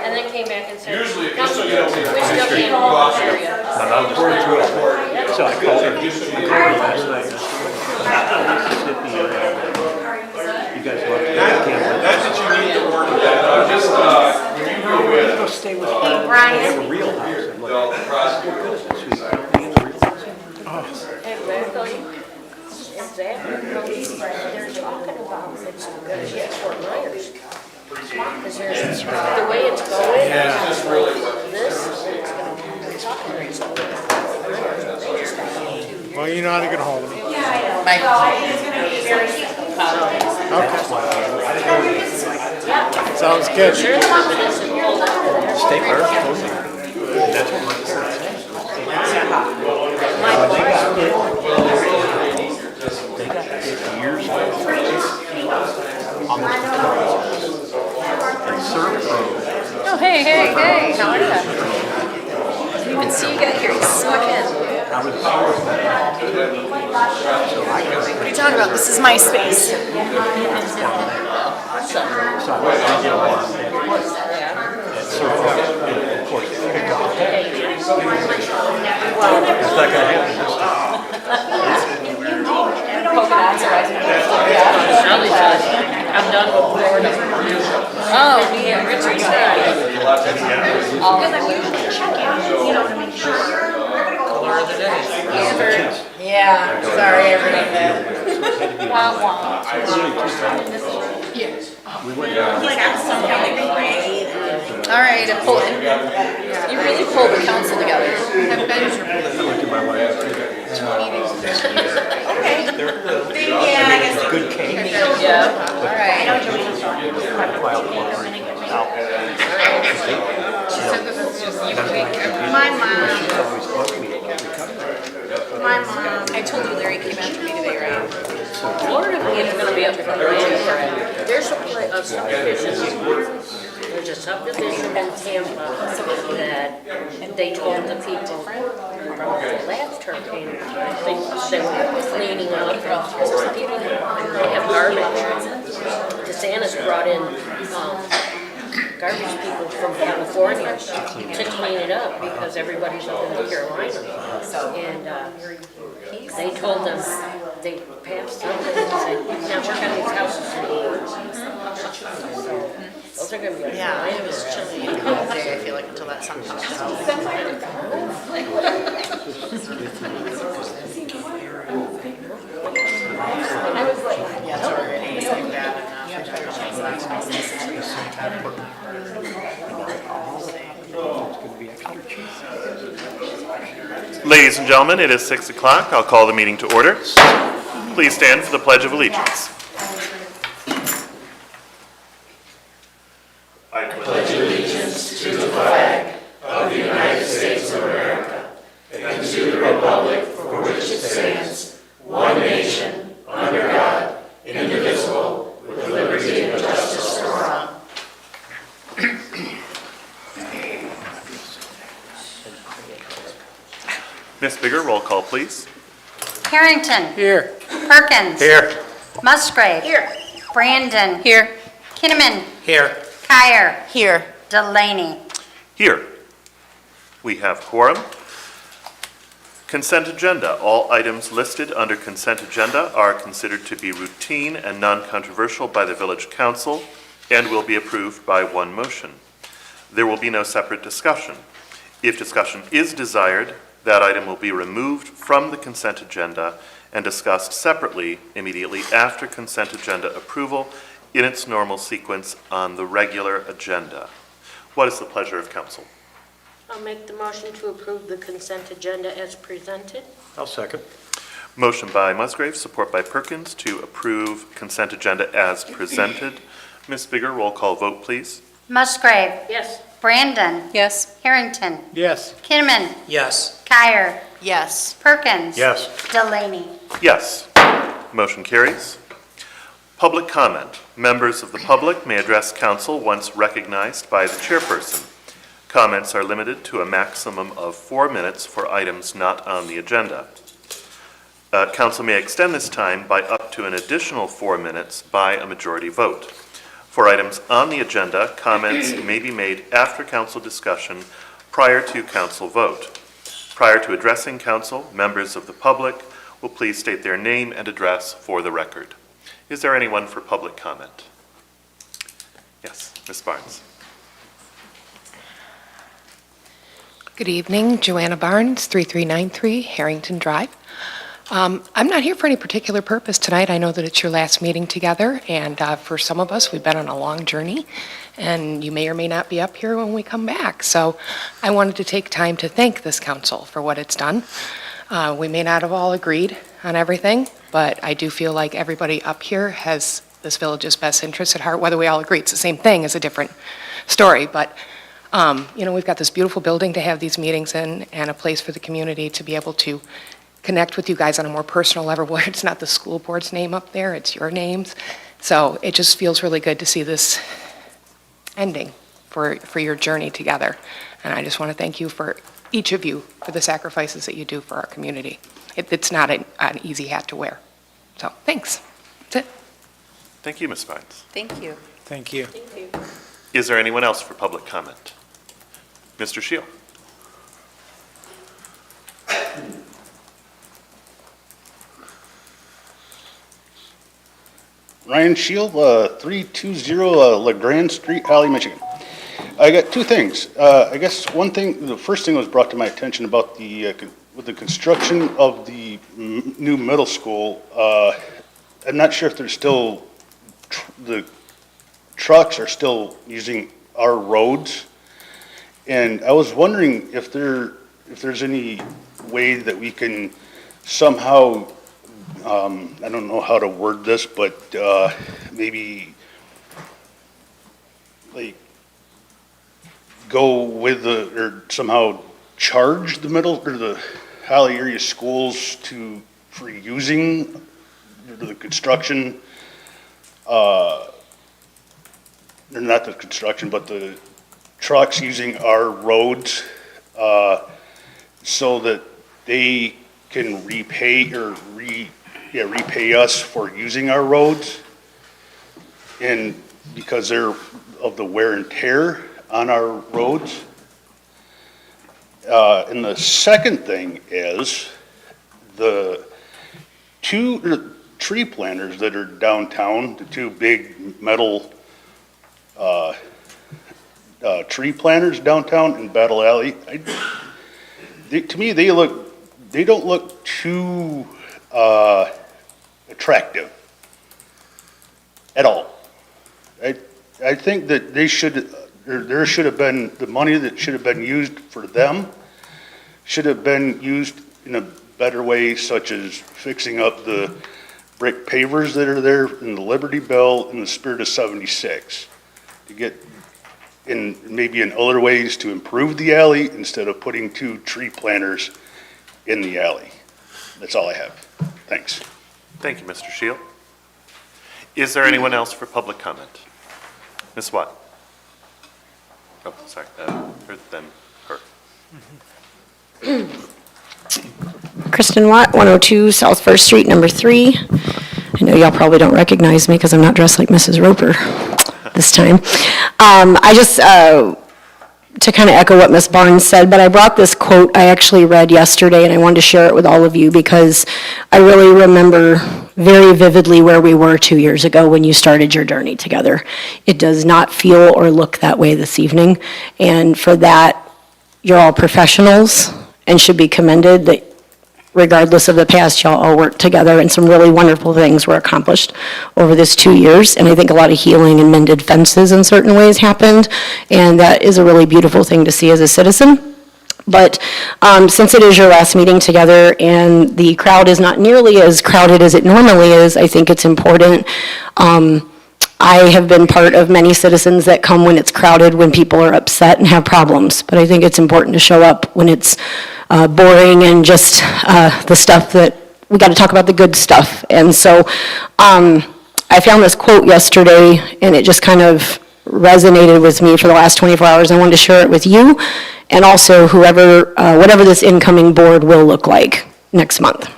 And then came back and said, Usually, no, just so you don't we leave still street can't cross area. it. And I'll just go through it. So I called her. Last night. Mississippi. You guys want to? That's what you need to work with. Just, when you go with, Go stay with Hey, her. Brian. They have a real house. I'm like, they'll prosecute. Exactly. Exactly. They're talking about it's gonna be at Fort Myers. Because there's, the way it's going, it's like this, it's gonna be talking rates over there. They just got to. Well, you know how to get a hold of me. My Okay. Sounds good. There's something that's pulled up there. State Fair's closing. That's what my son said. My wife, They got 50 years almost and served Oh, hey, how are you? I didn't even see you get here, you snuck in. I was What are you talking about? This is my space. so I went to get one and served and of course picked up a tag. It's not gonna happen this time. Polka dots are rising. Charlie said, I'm done with Florida. Oh, yeah, Richard said. Color of the day. Yeah, sorry, everyone. All right, I'm pulling. You really pulled the council together. Look at my wife. Yeah, I guess. Good cake. Yeah, all right. I filed for it. My mom, She's always loved me every my mom. I told you Larry came after me today, right? Florida is gonna be up for Atlanta. There's a subdivision, there's a subdivision in Tampa that they told the people from the last hurricane, they were cleaning up, people, they have garbage. DeSantis brought in, garbage people from California to clean it up because everybody's up in the Carolinas. And, they told them, they passed something and said, you can't work on these houses anymore. So, those are gonna be. Yeah, it was chilly and cold day, I feel like, until that sun comes out. Yeah, so we're gonna eat like that Ladies and gentlemen, it is 6 o'clock. I'll call the meeting to order. Please stand for the Pledge of Allegiance. I pledge Ms. Bigger, roll call, please. Harrington. Here. Perkins. Here. Musgrave. Here. Brandon. Here. Kinnaman. Here. Kyer. Here. Delaney. Here. We have quorum. Consent agenda. All items listed under consent agenda are considered to be routine and non-controversial by the Village Council and will be approved by one motion. There will be no separate discussion. If discussion is desired, that item will be removed from the consent agenda and discussed separately immediately after consent agenda approval in its normal sequence on the regular agenda. What is the pleasure of council? I'll make the motion to approve the consent agenda as presented. I'll second. Motion by Musgrave, support by Perkins to approve consent agenda as presented. Ms. Bigger, roll call vote, please. Musgrave. Yes. Brandon. Yes. Harrington. Yes. Kinnaman. Yes. Kyer. Yes. Perkins. Yes. Delaney. Yes. Motion carries. Public comment. Members of the public may address council once recognized by the chairperson. Comments are limited to a maximum of 4 minutes for items not on the agenda. Council may extend this time by up to an additional 4 minutes by a majority vote. For items on the agenda, comments may be made after council discussion prior to council vote. Prior to addressing council, members of the public will please state their name and address for the record. Is there anyone for public comment? Yes, Ms. Barnes. Good evening, Joanna Barnes, 3393 Harrington Drive. I'm not here for any particular purpose tonight. I know that it's your last meeting together, and for some of us, we've been on a long journey, and you may or may not be up here when we come back. So I wanted to take time to thank this council for what it's done. We may not have all agreed on everything, but I do feel like everybody up here has this village's best interests at heart. Whether we all agree it's the same thing is a different story, but we've got this beautiful building to have these meetings in and a place for the community to be able to connect with you guys on a more personal level where it's not the school board's name up there, it's your names. So it just feels really good to see this ending for your journey together. And I just want to thank you for each of you for the sacrifices that you do for our community. It's not an easy hat to wear. So thanks. That's it. Thank you, Ms. Barnes. Thank you. Thank you. Is there anyone else for public comment? Mr. Shield. Ryan Shield, 320 LeGrand Street, Holly, Michigan. I got two things. I guess one thing, the first thing was brought to my attention about with the construction of the new middle school. I'm not sure if there's still, the trucks are still using our roads. And I was wondering if there's any way that we can somehow, I don't know how to word this, but maybe like go with or somehow charge the middle or the Holly area schools for using the construction, or not the construction, but the trucks using our roads, so that they can repay us for using our roads, and because they're of the wear and tear on our roads. And the second thing is the two tree planters that are downtown, the two big metal tree planters downtown in Battle Alley. To me, they don't look too attractive at all. I think that there should have been, the money that should have been used for them should have been used in a better way, such as fixing up the brick pavers that are there in the Liberty Bell and the Spirit of 76 to get in, maybe in other ways to improve the alley instead of putting two tree planters in the alley. That's all I have. Thanks. Thank you, Mr. Shield. Is there anyone else for public comment? Ms. Watt? Oh, sorry, then her. Kristen Watt, 102 South First Street, number 3. I know y'all probably don't recognize me because I'm not dressed like Mrs. Roper this time. I just, to kind of echo what Ms. Barnes said, but I brought this quote I actually read yesterday, and I wanted to share it with all of you because I really remember very vividly where we were 2 years ago when you started your journey together. It does not feel or look that way this evening, and for that, you're all professionals and should be commended that regardless of the past, y'all all worked together and some really wonderful things were accomplished over this 2 years. And I think a lot of healing and mended fences in certain ways happened. And that is a really beautiful thing to see as a citizen. But since it is your last meeting together and the crowd is not nearly as crowded as it normally is, I think it's important. I have been part of many citizens that come when it's crowded, when people are upset and have problems. But I think it's important to show up when it's boring and just the stuff that, we got to talk about the good stuff. And so I found this quote yesterday and it just kind of resonated with me for the last 24 hours. I wanted to share it with you and also whoever, whatever this incoming board will look like next month.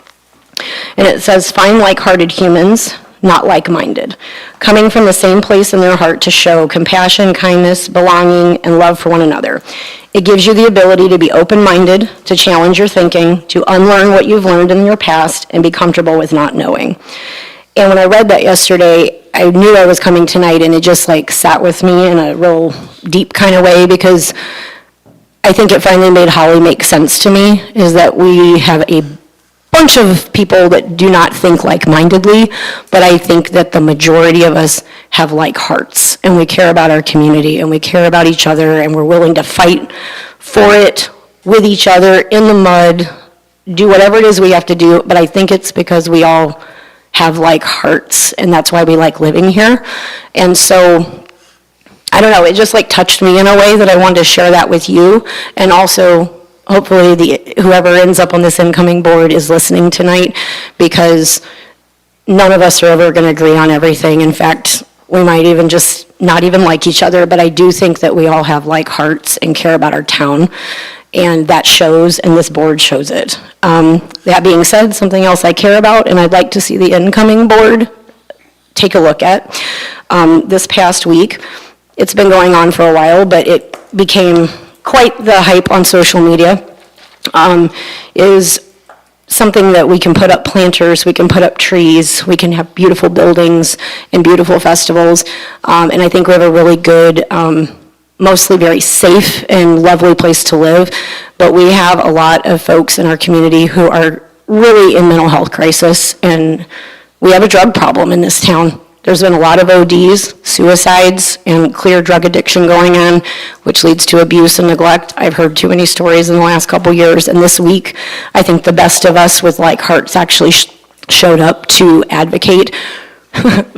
And it says, find like-hearted humans not like-minded, coming from the same place in their heart to show compassion, kindness, belonging, and love for one another. It gives you the ability to be open-minded, to challenge your thinking, to unlearn what you've learned in your past, and be comfortable with not knowing. And when I read that yesterday, I knew I was coming tonight, and it just like sat with me in a real deep kind of way, because I think it finally made Holly make sense to me, is that we have a bunch of people that do not think like-mindedly, but I think that the majority of us have like hearts, and we care about our community, and we care about each other, and we're willing to fight for it with each other in the mud, do whatever it is we have to do, but I think it's because we all have like hearts, and that's why we like living here. And so, I don't know, it just like touched me in a way that I wanted to share that with you, and also hopefully whoever ends up on this incoming board is listening tonight, because none of us are ever going to agree on everything. In fact, we might even just not even like each other, but I do think that we all have like hearts and care about our town, and that shows, and this board shows it. That being said, something else I care about, and I'd like to see the incoming board take a look at, this past week, it's been going on for a while, but it became quite the hype on social media, is something that we can put up planters, we can put up trees, we can have beautiful buildings and beautiful festivals, and I think we have a really good, mostly very safe and lovely place to live, but we have a lot of folks in our community who are really in mental health crisis, and we have a drug problem in this town. There's been a lot of ODs, suicides, and clear drug addiction going on, which leads to abuse and neglect. I've heard too many stories in the last couple years, and this week, I think the best of us with like hearts actually showed up to advocate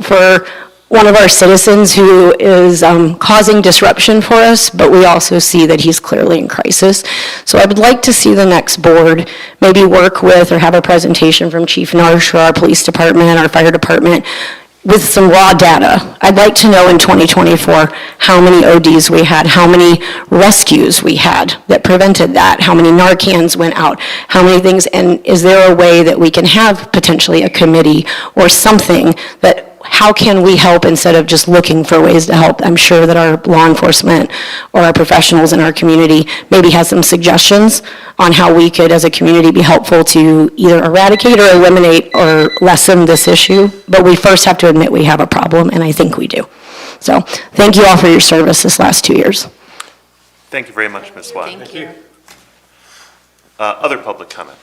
for one of our citizens who is causing disruption for us, but we also see that he's clearly in crisis. So I would like to see the next board maybe work with or have a presentation from Chief Narsh or our police department, our fire department, with some raw data. I'd like to know in 2024 how many ODs we had, how many rescues we had that prevented that, how many Narcans went out, how many things, and is there a way that we can have potentially a committee or something that, how can we help instead of just looking for ways to help? I'm sure that our law enforcement or our professionals in our community maybe has some suggestions on how we could, as a community, be helpful to either eradicate or eliminate or lessen this issue. But we first have to admit we have a problem, and I think we do. So thank you all for your service this last 2 years. Thank you very much, Ms. Watt. Thank you. Other public comment?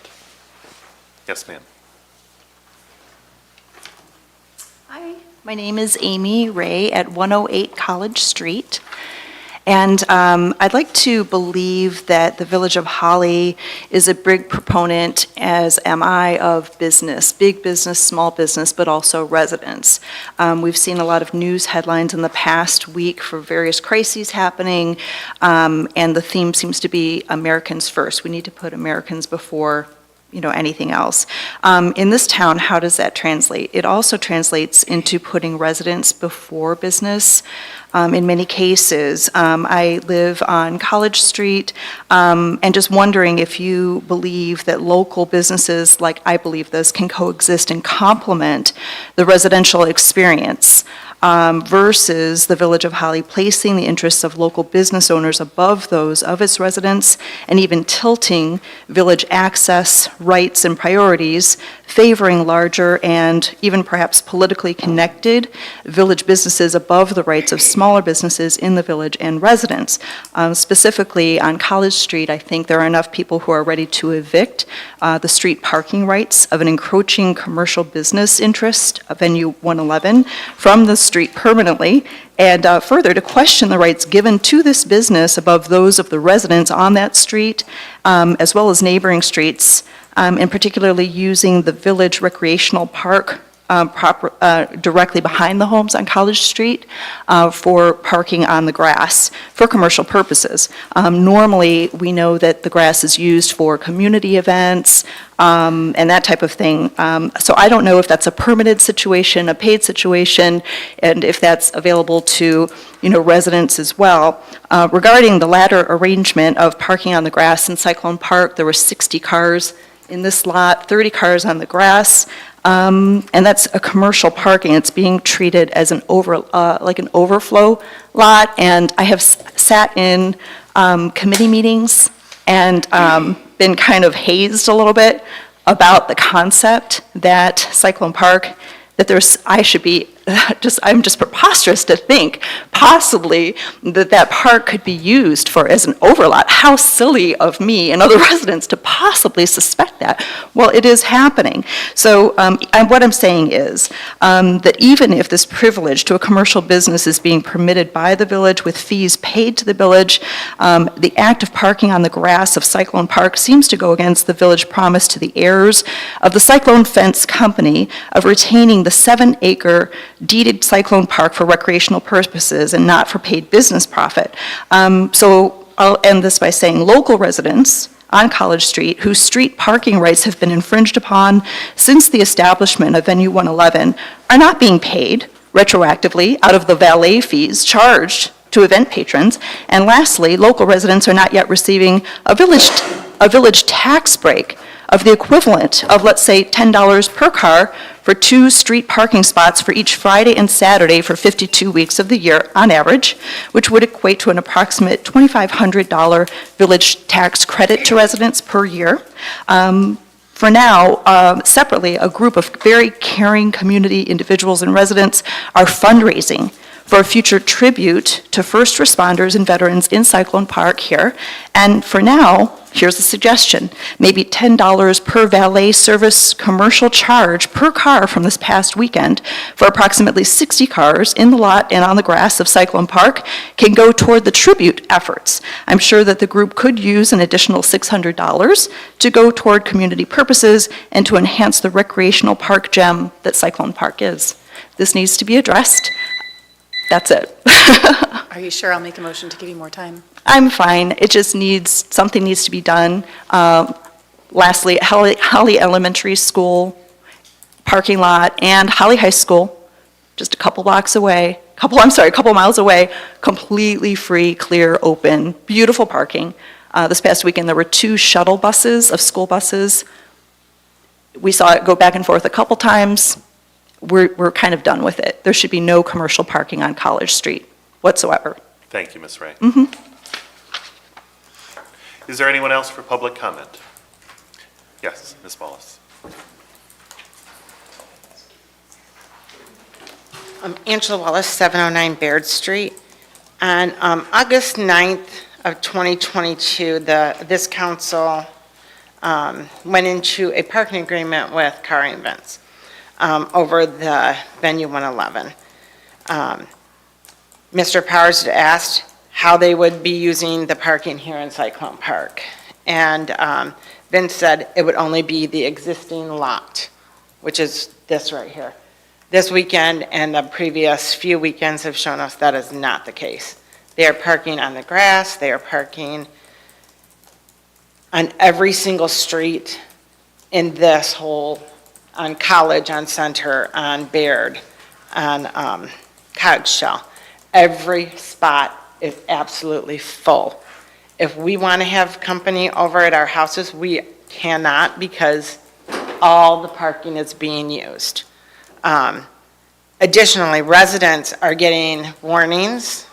Yes, ma'am. Hi, my name is Amy Ray at 108 College Street. And I'd like to believe that the Village of Holly is a big proponent, as am I, of business, big business, small business, but also residents. We've seen a lot of news headlines in the past week for various crises happening, and the theme seems to be Americans first. We need to put Americans before anything else. In this town, how does that translate? It also translates into putting residents before business. In many cases, I live on College Street, and just wondering if you believe that local businesses, like I believe this, can coexist and complement the residential experience. Versus the Village of Holly placing the interests of local business owners above those of its residents, and even tilting village access, rights, and priorities, favoring larger and even perhaps politically connected village businesses above the rights of smaller businesses in the village and residents. Specifically on College Street, I think there are enough people who are ready to evict the street parking rights of an encroaching commercial business interest, Venue 111, from the street permanently, and further to question the rights given to this business above those of the residents on that street, as well as neighboring streets, and particularly using the village recreational park directly behind the homes on College Street for parking on the grass for commercial purposes. Normally, we know that the grass is used for community events and that type of thing. So I don't know if that's a permitted situation, a paid situation, and if that's available to residents as well. Regarding the latter arrangement of parking on the grass in Cyclone Park, there were 60 cars in this lot, 30 cars on the grass, and that's a commercial parking. It's being treated as an like an overflow lot, and I have sat in committee meetings and been kind of hazed a little bit about the concept that Cyclone Park, that I should be I'm just preposterous to think possibly that park could be used as an overlot. How silly of me and other residents to possibly suspect that. Well, it is happening. So what I'm saying is that even if this privilege to a commercial business is being permitted by the village with fees paid to the village, the act of parking on the grass of Cyclone Park seems to go against the village promise to the heirs of the Cyclone Fence Company of retaining the 7-acre deeded Cyclone Park for recreational purposes and not for paid business profit. So I'll end this by saying local residents on College Street whose street parking rights have been infringed upon since the establishment of Venue 111 are not being paid retroactively out of the valet fees charged to event patrons. And lastly, local residents are not yet receiving a village tax break of the equivalent of, let's say, $10 per car for 2 street parking spots for each Friday and Saturday for 52 weeks of the year on average, which would equate to an approximate $2,500 village tax credit to residents per year. For now, separately, a group of very caring community individuals and residents are fundraising for a future tribute to first responders and veterans in Cyclone Park here. And for now, here's a suggestion, maybe $10 per valet service commercial charge per car from this past weekend for approximately 60 cars in the lot and on the grass of Cyclone Park can go toward the tribute efforts. I'm sure that the group could use an additional $600 to go toward community purposes and to enhance the recreational park gem that Cyclone Park is. This needs to be addressed. That's it. Are you sure I'll make a motion to give you more time? I'm fine. It just something needs to be done. Lastly, Holly Elementary School parking lot and Holly High School, just a couple miles away, completely free, clear, open, beautiful parking. This past weekend, there were 2 shuttle buses of school buses. We saw it go back and forth a couple times. We're kind of done with it. There should be no commercial parking on College Street whatsoever. Thank you, Ms. Ray. Is there anyone else for public comment? Yes, Ms. Wallace. Angela Wallace, 709 Baird Street. On August 9th of 2022, this council went into a parking agreement with Car Events over the Venue 111. Mr. Powers had asked how they would be using the parking here in Cyclone Park. And Vince said it would only be the existing lot, which is this right here. This weekend and the previous few weekends have shown us that is not the case. They are parking on the grass, they are parking on every single street in this whole, on College, on Center, on Baird, on Cogshell. Every spot is absolutely full. If we want to have company over at our houses, we cannot because all the parking is being used. Additionally, residents are getting warnings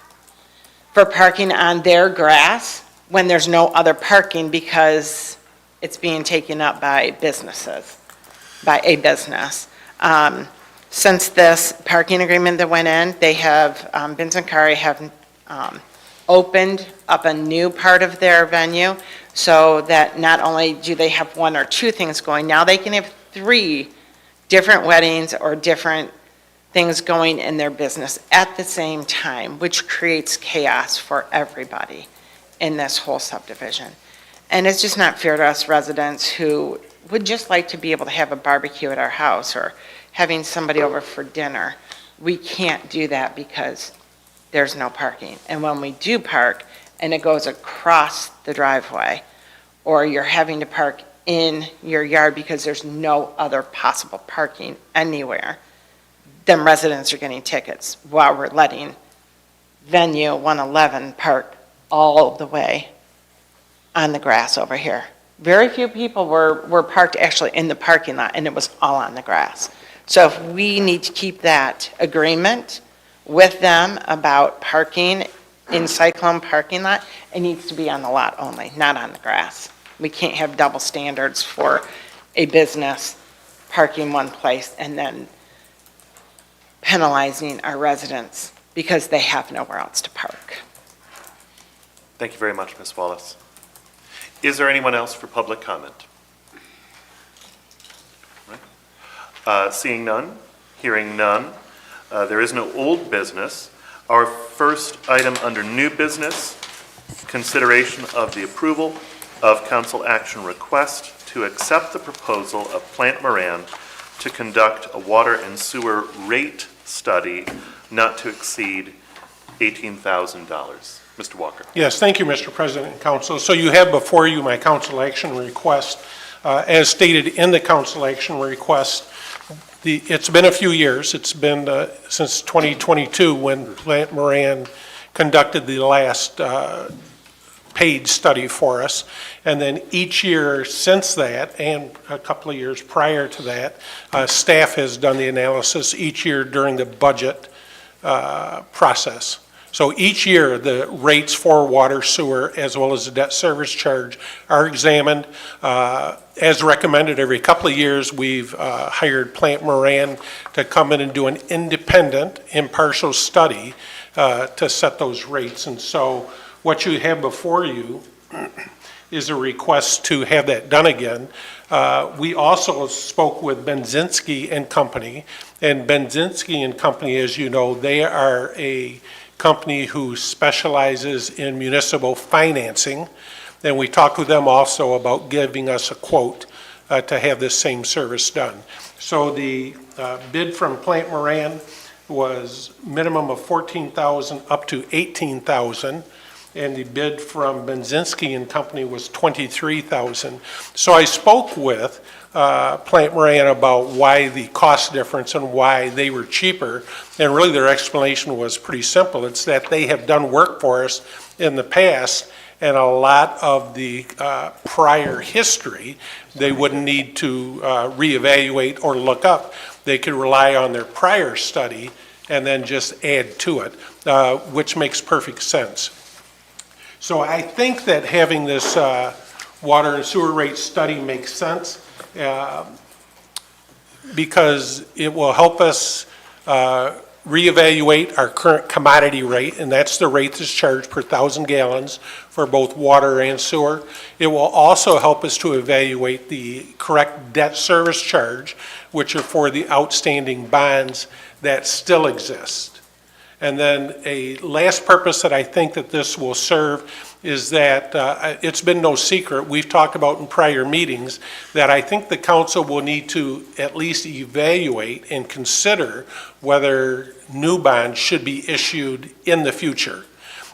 for parking on their grass when there's no other parking because it's being taken up by businesses, by a business. Since this parking agreement that went in, they have, Vince and Kari have opened up a new part of their venue so that not only do they have 1 or 2 things going, now they can have 3 different weddings or different things going in their business at the same time, which creates chaos for everybody in this whole subdivision. And it's just not fair to us residents who would just like to be able to have a barbecue at our house or having somebody over for dinner. We can't do that because there's no parking. And when we do park and it goes across the driveway, or you're having to park in your yard because there's no other possible parking anywhere, then residents are getting tickets while we're letting Venue 111 park all the way on the grass over here Very few people were parked actually in the parking lot, and it was all on the grass. So if we need to keep that agreement with them about parking in Cyclone parking lot, it needs to be on the lot only, not on the grass. We can't have double standards for a business parking one place and then penalizing our residents because they have nowhere else to park. Thank you very much, Ms. Wallace. Is there anyone else for public comment? Seeing none, hearing none, there is no old business. Our first item under new business, consideration of the approval of council action request to accept the proposal of Plant Moran to conduct a water and sewer rate study not to exceed $18,000. Mr. Walker. Yes, thank you, Mr. President and Council. So you have before you my council action request. As stated in the council action request, it's been a few years. It's been since 2022 when Plant Moran conducted the last paid study for us. And then each year since that, and a couple of years prior to that, staff has done the analysis each year during the budget process. So each year, the rates for water, sewer, as well as the debt service charge are examined. As recommended, every couple of years, we've hired Plant Moran to come in and do an independent, impartial study to set those rates. And so what you have before you is a request to have that done again. We also spoke with Benzinski and Company. And Benzinski and Company, as you know, they are a company who specializes in municipal financing. And we talked with them also about giving us a quote to have this same service done. So the bid from Plant Moran was minimum of $14,000 up to $18,000. And the bid from Benzinski and Company was $23,000. So I spoke with Plant Moran about why the cost difference and why they were cheaper. And really their explanation was pretty simple. It's that they have done work for us in the past, and a lot of the prior history they wouldn't need to reevaluate or look up. They could rely on their prior study and then just add to it, which makes perfect sense. So I think that having this water and sewer rate study makes sense because it will help us reevaluate our current commodity rate, and that's the rate that's charged per 1,000 gallons for both water and sewer. It will also help us to evaluate the correct debt service charge, which are for the outstanding bonds that still exist. And then a last purpose that I think that this will serve is that it's been no secret, we've talked about in prior meetings, that I think the council will need to at least evaluate and consider whether new bonds should be issued in the future.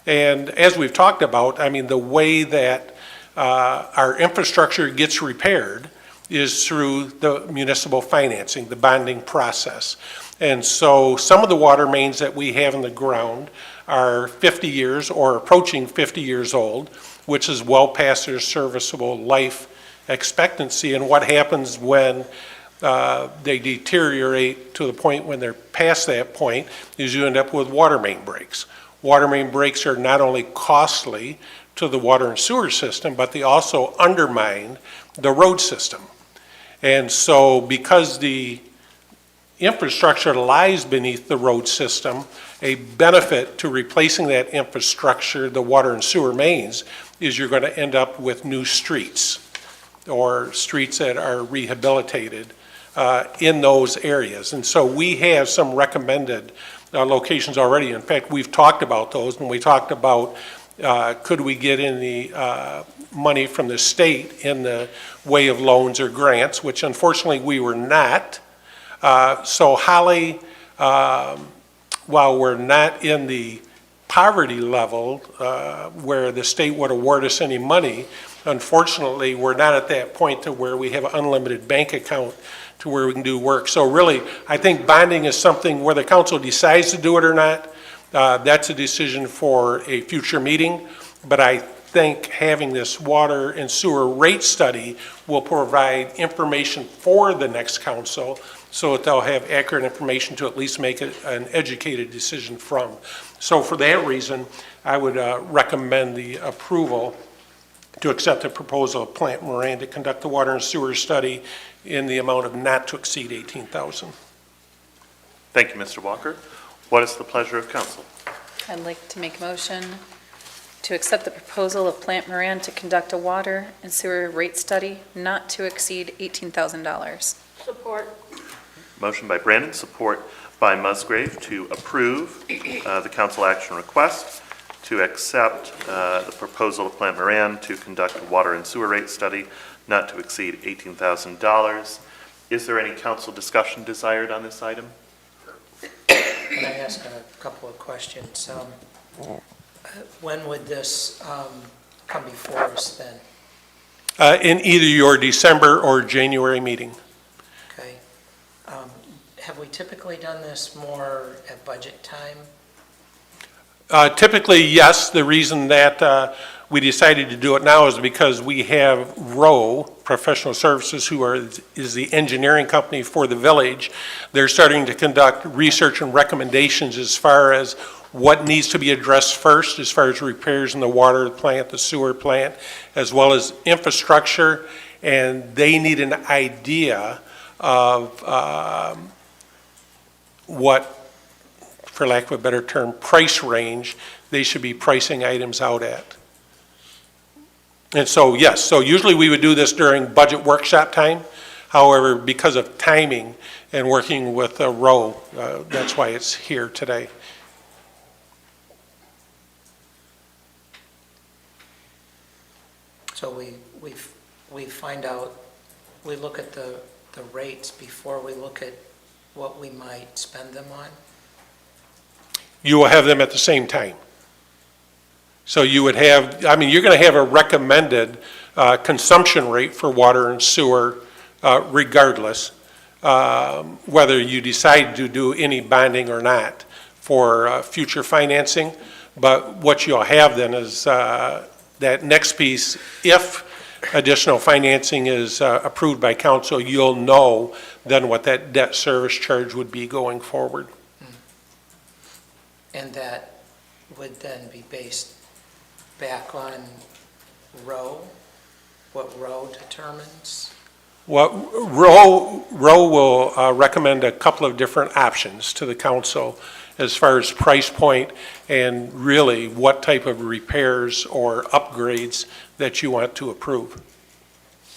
And as we've talked about, I mean, the way that our infrastructure gets repaired is through the municipal financing, the bonding process. And so some of the water mains that we have in the ground are 50 years or approaching 50 years old, which is well past their serviceable life expectancy. And what happens when they deteriorate to the point when they're past that point is you end up with water main breaks. Water main breaks are not only costly to the water and sewer system, but they also undermine the road system. And so because the infrastructure lies beneath the road system, a benefit to replacing that infrastructure, the water and sewer mains, is you're going to end up with new streets or streets that are rehabilitated in those areas. And so we have some recommended locations already. In fact, we've talked about those, and we talked about could we get any money from the state in the way of loans or grants, which unfortunately we were not. So Holly, while we're not in the poverty level where the state would award us any money, unfortunately, we're not at that point to where we have an unlimited bank account to where we can do work. So really, I think bonding is something where the council decides to do it or not. That's a decision for a future meeting. But I think having this water and sewer rate study will provide information for the next council so that they'll have accurate information to at least make an educated decision from. So for that reason, I would recommend the approval to accept the proposal of Plant Moran to conduct the water and sewer study in the amount of not to exceed $18,000. Thank you, Mr. Walker. What is the pleasure of council? I'd like to make a motion to accept the proposal of Plant Moran to conduct a water and sewer rate study not to exceed $18,000. Support. Motion by Brandon, support by Musgrave to approve the council action request to accept the proposal of Plant Moran to conduct a water and sewer rate study not to exceed $18,000. Is there any council discussion desired on this item? Can I ask a couple of questions? When would this come before us then? In either your December or January meeting. Okay. Have we typically done this more at budget time? Typically, yes. The reason that we decided to do it now is because we have Rowe Professional Services, who is the engineering company for the village. They're starting to conduct research and recommendations as far as what needs to be addressed first, as far as repairs in the water plant, the sewer plant, as well as infrastructure. And they need an idea of what, for lack of a better term, price range they should be pricing items out at. And so, yes, so usually we would do this during budget workshop time. However, because of timing and working with Rowe, that's why it's here today. So we find out, we look at the rates before we look at what we might spend them on? You will have them at the same time. So you would have, I mean, you're going to have a recommended consumption rate for water and sewer regardless, whether you decide to do any bonding or not for future financing. But what you'll have then is that next piece, if additional financing is approved by council, you'll know then what that debt service charge would be going forward. And that would then be based back on Rowe, what Rowe determines? Well, Rowe will recommend a couple of different options to the council as far as price point and really what type of repairs or upgrades that you want to approve.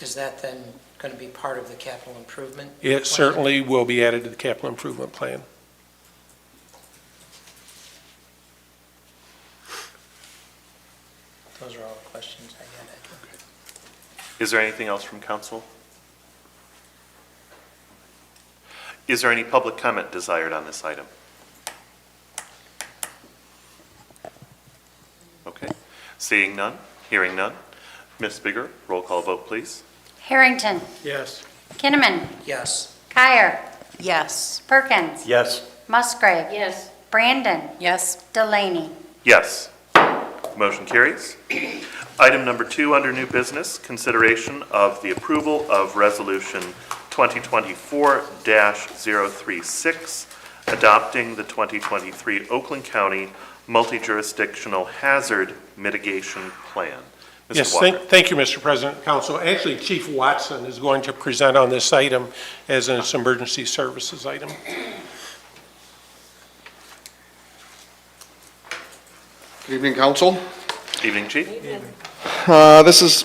Is that then going to be part of the capital improvement? It certainly will be added to the capital improvement plan. Those are all the questions I had. Is there anything else from council? Is there any public comment desired on this item? Okay. Seeing none, hearing none. Ms. Bigger, roll call vote, please. Harrington. Yes. Kinnaman. Yes. Kyer. Yes. Perkins. Yes. Musgrave. Yes. Brandon. Yes. Delaney. Yes. Motion carries. Item number 2 under new business, consideration of the approval of resolution 2024-036, adopting the 2023 Oakland County Multi-Jurisdictional Hazard Mitigation Plan. Mr. Yes, Walker. thank you, Mr. President, Council. Actually, Chief Watson is going to present on this item as an emergency services item. Good evening, Council. Evening, Chief. This is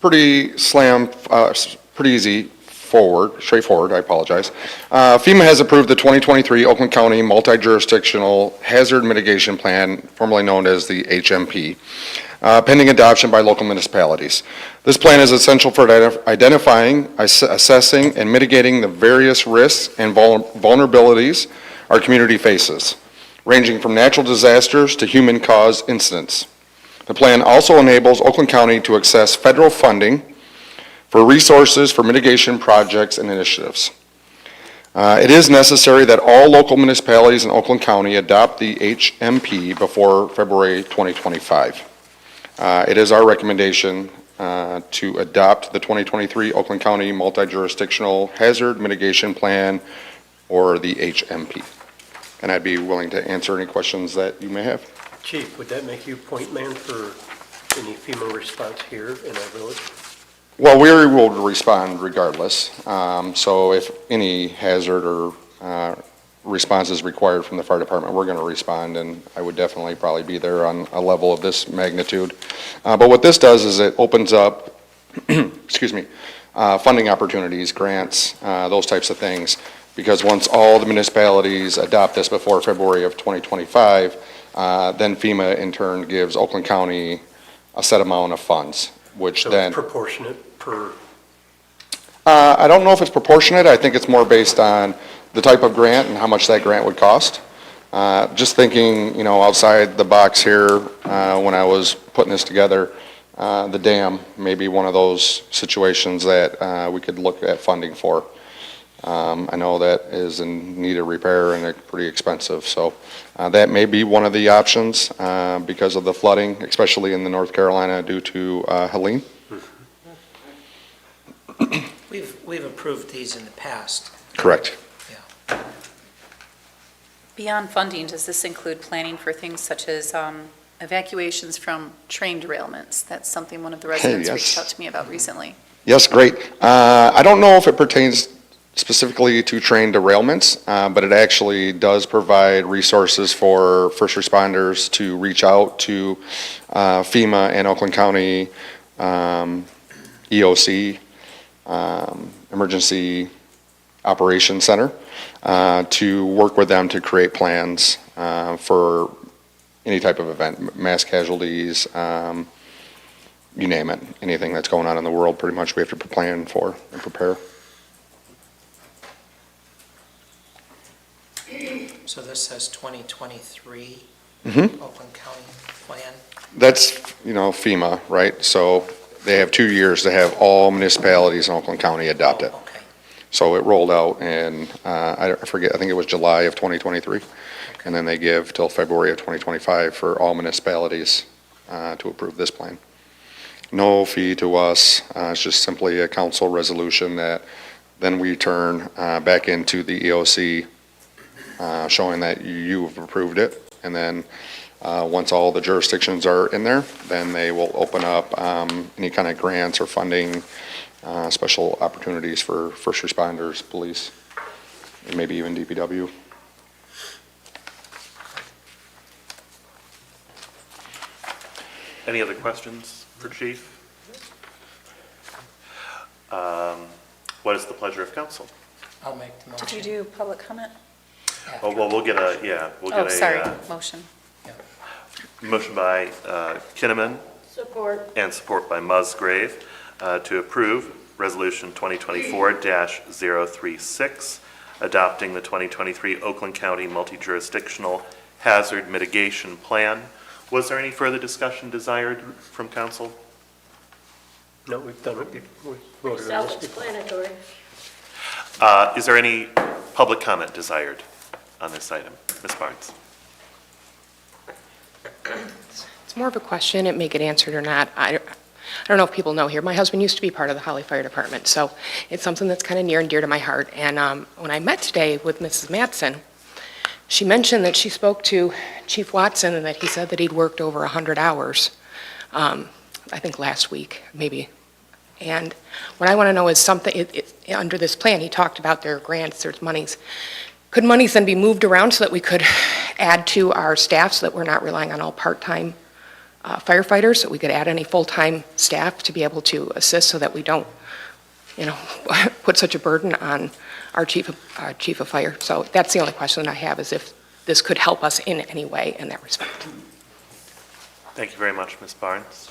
pretty straightforward, I apologize. FEMA has approved the 2023 Oakland County Multi-Jurisdictional Hazard Mitigation Plan, formerly known as the HMP, pending adoption by local municipalities. This plan is essential for identifying, assessing, and mitigating the various risks and vulnerabilities our community faces, ranging from natural disasters to human-caused incidents. The plan also enables Oakland County to access federal funding for resources for mitigation projects and initiatives. It is necessary that all local municipalities in Oakland County adopt the HMP before February 2025. It is our recommendation to adopt the 2023 Oakland County Multi-Jurisdictional Hazard Mitigation Plan, or the HMP. And I'd be willing to answer any questions that you may have. Chief, would that make you point man for any FEMA response here in our village? Well, we will respond regardless. So if any hazard or response is required from the fire department, we're going to respond, and I would definitely probably be there on a level of this magnitude. But what this does is it opens up, excuse me, funding opportunities, grants, those types of things, because once all the municipalities adopt this before February of 2025, then FEMA in turn gives Oakland County a set amount of funds, which So then... it's proportionate per, I don't know if it's proportionate. I think it's more based on the type of grant and how much that grant would cost. Just thinking, outside the box here, when I was putting this together, the dam may be one of those situations that we could look at funding for. I know that is in need of repair and it's pretty expensive, so that may be one of the options because of the flooding, especially in the North Carolina due to Helene. We've approved these in the past. Correct. Beyond funding, does this include planning for things such as evacuations from train derailments? That's something one of the residents reached out to me about recently. Yes, great. I don't know if it pertains specifically to train derailments, but it actually does provide resources for first responders to reach out to FEMA and Oakland County EOC, Emergency Operations Center, to work with them to create plans for any type of event, mass casualties, you name it, anything that's going on in the world, pretty much we have to plan for and prepare. So this says 2023 Mm-hmm. Oakland County plan. That's, FEMA, right? So they have 2 years to have all municipalities in Oakland County adopt it. Okay. So it rolled out in, I forget, I think it was July of 2023. And then they give till February of 2025 for all municipalities to approve this plan. No fee to us, it's just simply a council resolution that then we turn back into the EOC showing that you've approved it. And then once all the jurisdictions are in there, then they will open up any kind of grants or funding, special opportunities for first responders, police, and maybe even DPW. Any other questions for Chief? What is the pleasure of council? I'll make the motion. Did you do public comment? Oh, well, we'll get a, we'll get Oh, sorry, a motion. motion by Kinnaman Support. and support by Musgrave to approve Resolution 2024-036, adopting the 2023 Oakland County Multi-Jurisdictional Hazard Mitigation Plan. Was there any further discussion desired from council? no, we've done it, we voted on this before. Self-explanatory. Is there any public comment desired on this item? Ms. Barnes? It's more of a question, it may get answered or not. I don't know if people know here, my husband used to be part of the Holly Fire Department, so it's something that's kind of near and dear to my heart. And when I met today with Mrs. Mattson, she mentioned that she spoke to Chief Watson and that he said that he'd worked over 100 hours, I think last week, maybe. And what I want to know is something, under this plan, he talked about their grants, there's monies. Could monies then be moved around so that we could add to our staff so that we're not relying on all part-time firefighters, that we could add any full-time staff to be able to assist so that we don't, put such a burden on our chief of fire? So that's the only question that I have, is if this could help us in any way in that respect. Thank you very much, Ms. Barnes.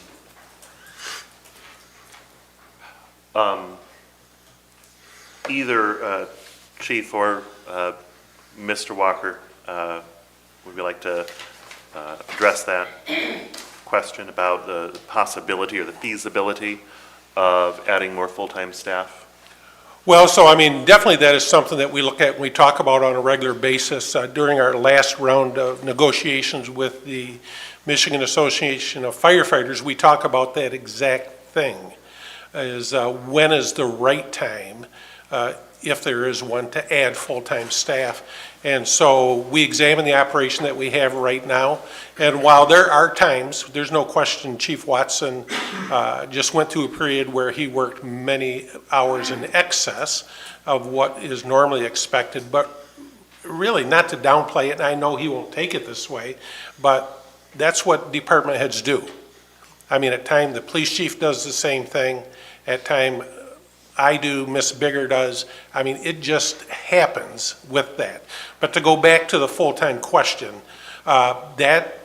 Either Chief or Mr. Walker, would you like to address that question about the possibility or the feasibility of adding more full-time staff? Well, so I mean, definitely that is something that we look at and we talk about on a regular basis. During our last round of negotiations with the Michigan Association of Firefighters, we talk about that exact thing, is when is the right time, if there is one, to add full-time staff. And so we examine the operation that we have right now, and while there are times, there's no question, Chief Watson just went through a period where he worked many hours in excess of what is normally expected, but really not to downplay it, and I know he won't take it this way, but that's what department heads do. I mean, at times the police chief does the same thing, at times I do, Miss Bigger does. I mean, it just happens with that. But to go back to the full-time question, that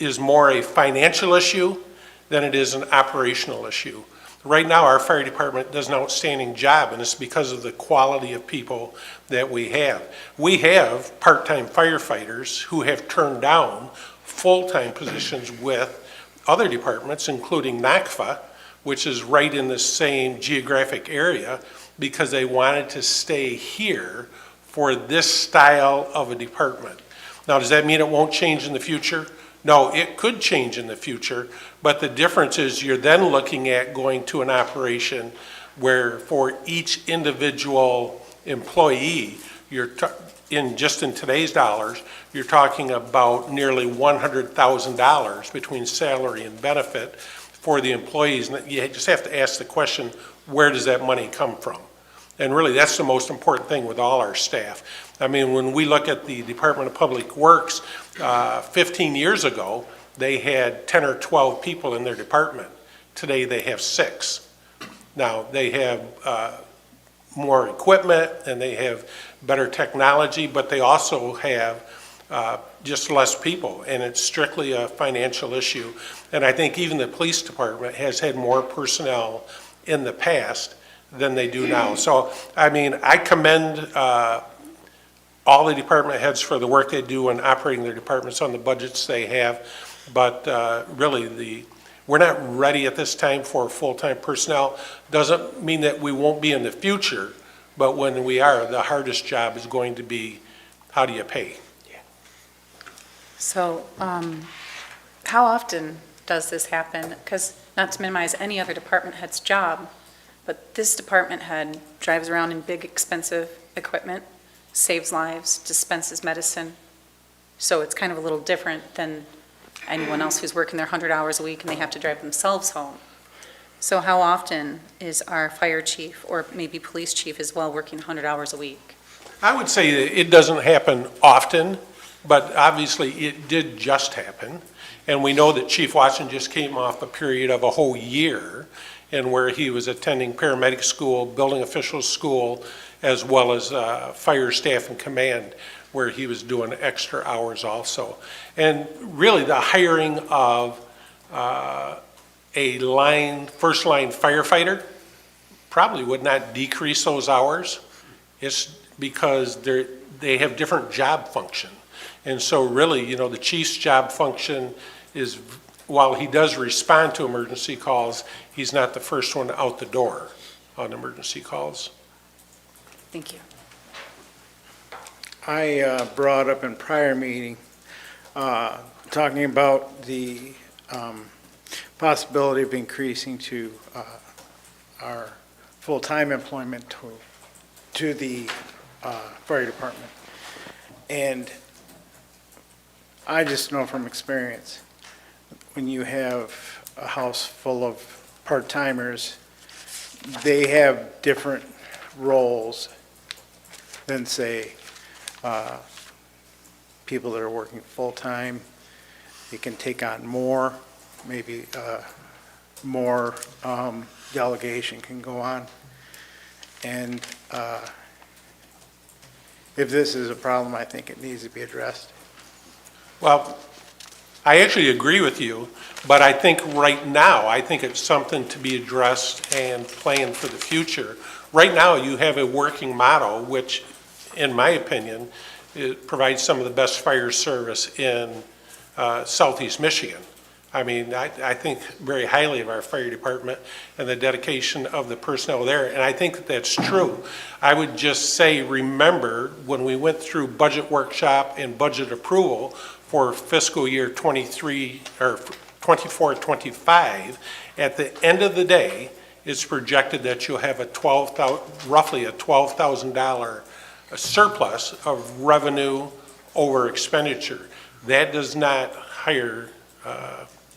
is more a financial issue than it is an operational issue. Right now, our fire department does an outstanding job, and it's because of the quality of people that we have. We have part-time firefighters who have turned down full-time positions with other departments, including NACFA, which is right in the same geographic area, because they wanted to stay here for this style of a department. Now, does that mean it won't change in the future? No, it could change in the future, but the difference is you're then looking at going to an operation where for each individual employee, just in today's dollars, you're talking about nearly $100,000 between salary and benefit for the employees. And you just have to ask the question, where does that money come from? And really, that's the most important thing with all our staff. I mean, when we look at the Department of Public Works, 15 years ago, they had 10 or 12 people in their department. Today, they have 6. Now, they have more equipment and they have better technology, but they also have just less people, and it's strictly a financial issue. And I think even the police department has had more personnel in the past than they do now. So, I mean, I commend all the department heads for the work they do in operating their departments on the budgets they have, but really we're not ready at this time for full-time personnel. Doesn't mean that we won't be in the future, but when we are, the hardest job is going to be, how do you pay? So, how often does this happen? Because not to minimize any other department head's job, but this department head drives around in big, expensive equipment, saves lives, dispenses medicine. So it's kind of a little different than anyone else who's working their 100 hours a week and they have to drive themselves home. So how often is our fire chief, or maybe police chief as well, working 100 hours a week? I would say that it doesn't happen often, but obviously it did just happen. And we know that Chief Watson just came off a period of a whole year and where he was attending paramedic school, building officials school, as well as fire staff and command, where he was doing extra hours also. And really the hiring of a first line firefighter probably would not decrease those hours. It's because they have different job function. And so really, you know, the chief's job function is, while he does respond to emergency calls, he's not the first one out the door on emergency calls. Thank you. I brought up in prior meeting, talking about the possibility of increasing to our full-time employment to the fire department. And I just know from experience, when you have a house full of part-timers, they have different roles than, say, people that are working full-time. They can take on more, maybe more delegation can go on. And if this is a problem, I think it needs to be addressed. Well, I actually agree with you, but I think right now, I think it's something to be addressed and planned for the future. Right now, you have a working model, which, in my opinion, it provides some of the best fire service in Southeast Michigan. I mean, I think very highly of our fire department and the dedication of the personnel there, and I think that that's true. I would just say, remember, when we went through budget workshop and budget approval for fiscal year 23, or 24, 25, at the end of the day, it's projected that you'll have roughly a $12,000 surplus of revenue over expenditure. That does not hire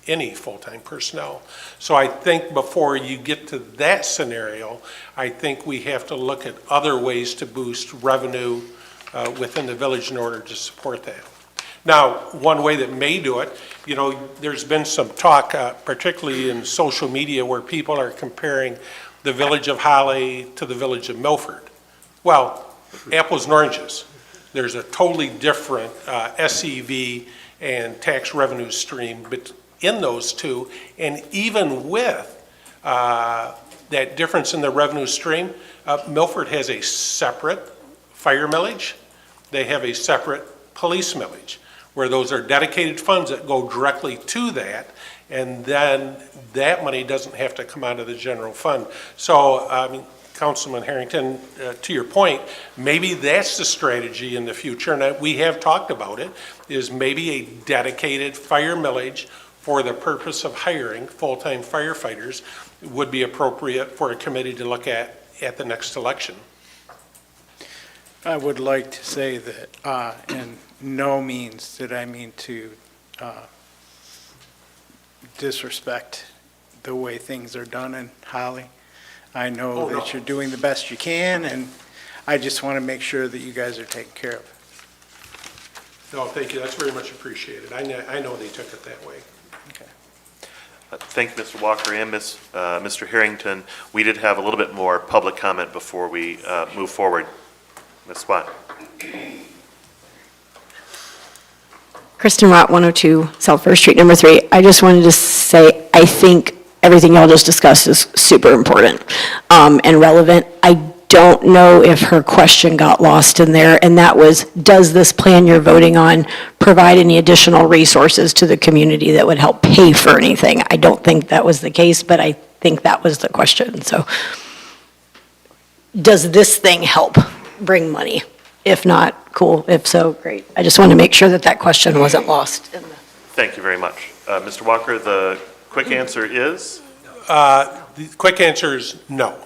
any full-time personnel. So I think before you get to that scenario, I think we have to look at other ways to boost revenue within the village in order to support that. Now, one way that may do it, you know, there's been some talk, particularly in social media, where people are comparing the village of Holly to the village of Milford. Well, apples and oranges. There's a totally different SEV and tax revenue stream in those two, and even with that difference in the revenue stream, Milford has a separate fire millage. They have a separate police millage, where those are dedicated funds that go directly to that, and then that money doesn't have to come out of the general fund. So, I mean, Councilman Harrington, to your point, maybe that's the strategy in the future, and we have talked about it, is maybe a dedicated fire millage for the purpose of hiring full-time firefighters would be appropriate for a committee to look at the next election. I would like to say that in no means did I mean to disrespect the way things are done in Holly. I know that you're doing the best you can, and I just want to make sure that you guys are taken care of. No, thank you. That's very much appreciated. I know they took it that way. Thank you, Mr. Walker and Mr. Harrington. We did have a little bit more public comment before we move forward. Ms. Swat. Kristen Rott, 102 South First Street, number 3. I just wanted to say, I think everything y'all just discussed is super important and relevant. I don't know if her question got lost in there, and that was, does this plan you're voting on provide any additional resources to the community that would help pay for anything? I don't think that was the case, but I think that was the question. So, does this thing help bring money? If not, cool. If so, great. I just want to make sure that that question wasn't lost in the... Thank you very much. Mr. Walker, the quick answer is? The quick answer is no.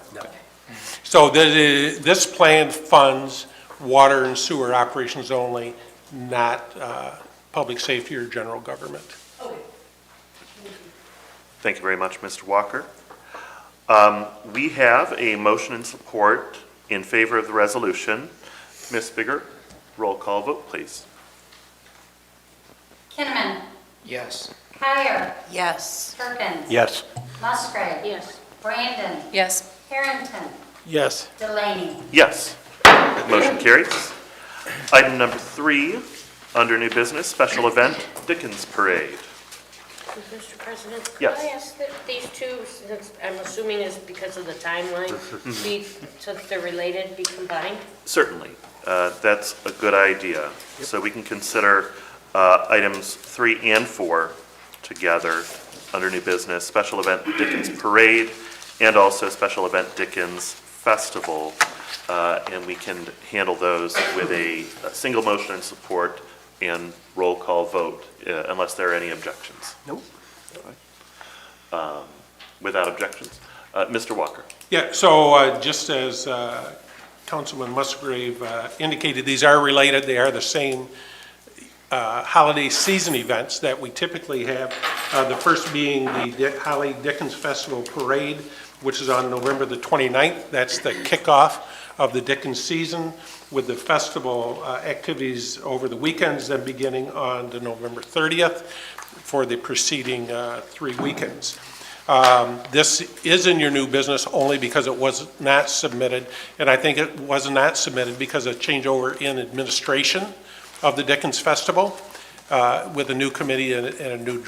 So this plan funds water and sewer operations only, not public safety or general government. Thank you very much, Mr. Walker. We have a motion and support in favor of the resolution. Ms. Bigger, roll call vote, please. Kinnaman. Yes. Kyer. Yes. Perkins. Yes. Musgrave. Yes. Brandon. Yes. Harrington. Yes. Delaney. Yes. Motion carries. Item number 3, under new business, special event, Dickens Parade. Mr. President? Yes. Could I ask that these two, since I'm assuming is because of the timeline, since they're related, be combined? Certainly. That's a good idea. So we can consider items 3 and 4 together under new business, special event Dickens Parade, and also special event Dickens Festival. And we can handle those with a single motion and support and roll call vote, unless there are any objections. Nope. Without objections. Mr. Walker. Yeah, so just as Councilman Musgrave indicated, these are related. They are the same holiday season events that we typically have. The first being the Holly Dickens Festival Parade, which is on November the 29th. That's the kickoff of the Dickens season, with the festival activities over the weekends, then beginning on the November 30th for the preceding 3 weekends. This is in your new business only because it was not submitted, and I think it was not submitted because of changeover in administration of the Dickens Festival with a new committee and a new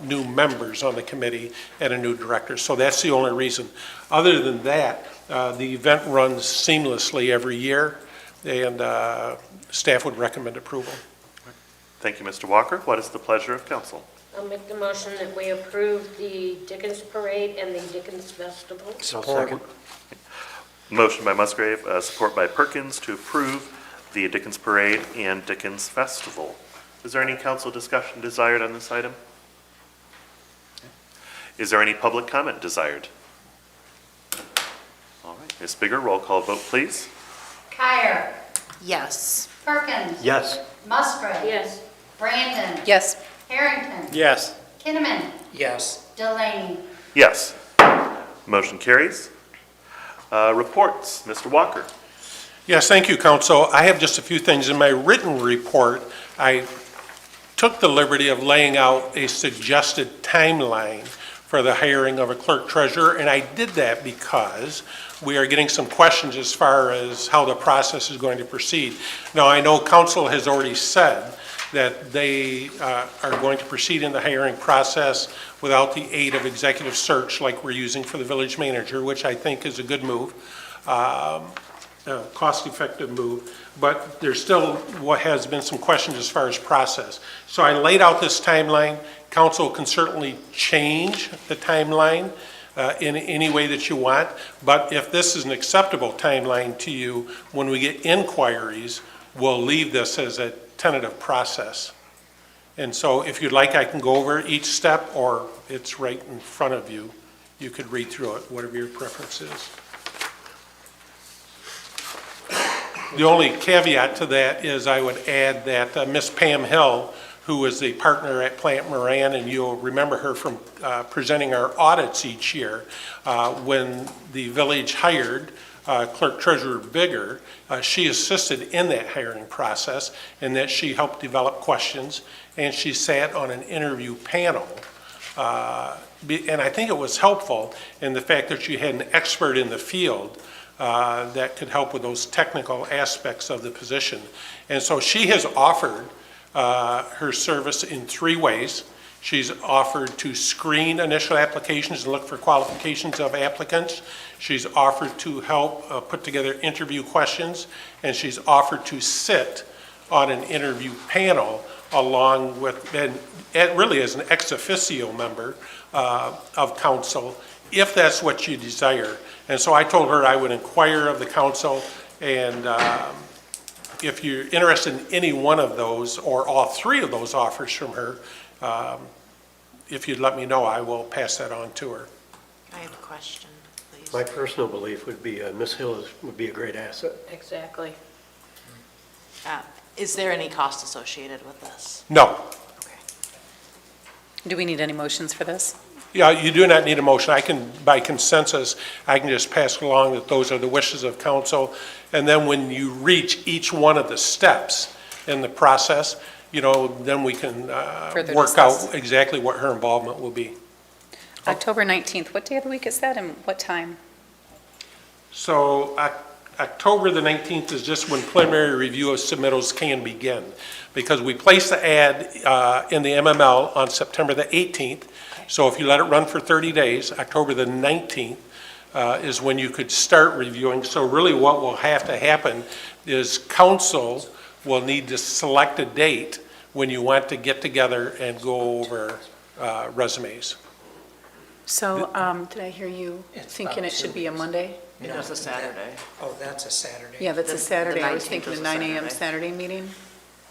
new members on the committee and a new director. So that's the only reason. Other than that, the event runs seamlessly every year, and staff would recommend approval. Thank you, Mr. Walker. What is the pleasure of council? I'll make the motion that we approve the Dickens Parade and the Dickens Festival. Support. Motion by Musgrave, support by Perkins to approve the Dickens Parade and Dickens Festival. Is there any council discussion desired on this item? Is there any public comment desired? All right, Ms. Bigger, roll call vote, please. Kyer. Yes. Perkins. Yes. Musgrave. Yes. Brandon. Yes. Harrington. Yes. Kinnaman. Yes. Delaney. Yes. Motion carries. Reports, Mr. Walker. Yes, thank you, Council. I have just a few things. In my written report, I took the liberty of laying out a suggested timeline for the hiring of a clerk treasurer, and I did that because we are getting some questions as far as how the process is going to proceed. Now, I know Council has already said that they are going to proceed in the hiring process without the aid of executive search like we're using for the village manager, which I think is a good move. Cost-effective move, but there's still what has been some questions as far as process. So I laid out this timeline. Council can certainly change the timeline in any way that you want, but if this is an acceptable timeline to you, when we get inquiries, we'll leave this as a tentative process. And so if you'd like, I can go over each step, or it's right in front of you. You could read through it, whatever your preference is. The only caveat to that is I would add that Miss Pam Hill, who is the partner at Plant Moran, and you'll remember her from presenting our audits each year, when the village hired Clerk Treasurer Bigger, she assisted in that hiring process, and that she helped develop questions, and she sat on an interview panel. And I think it was helpful in the fact that you had an expert in the field that could help with those technical aspects of the position. And so she has offered her service in 3 ways. She's offered to screen initial applications and look for qualifications of applicants. She's offered to help put together interview questions, and she's offered to sit on an interview panel along with, and really as an ex officio member of council, if that's what you desire. And so I told her I would inquire of the council, and if you're interested in any one of those or all 3 of those offers from her, if you'd let me know, I will pass that on to her. I have a question, please. My personal belief would be Ms. Hill would be a great asset. Exactly. Is there any cost associated with this? No. Do we need any motions for this? Yeah, you do not need a motion. I can, by consensus, I can just pass along that those are the wishes of council. And then when you reach each one of the steps in the process, you know, then we can Further work discuss. out exactly what her involvement will be. October 19th, what day of the week is that and what time? So October the 19th is just when preliminary review of submittals can begin, because we placed the ad in the MML on September the 18th. So if you let it run for 30 days, October the 19th is when you could start reviewing. So really what will have to happen is council will need to select a date when you want to get together and go over resumes. So, did I hear you thinking it should be a Monday? It was a Saturday. Oh, that's a Saturday? Yeah, that's a The Saturday. I was 19th thinking was a a 9 a.m. Saturday. Saturday meeting.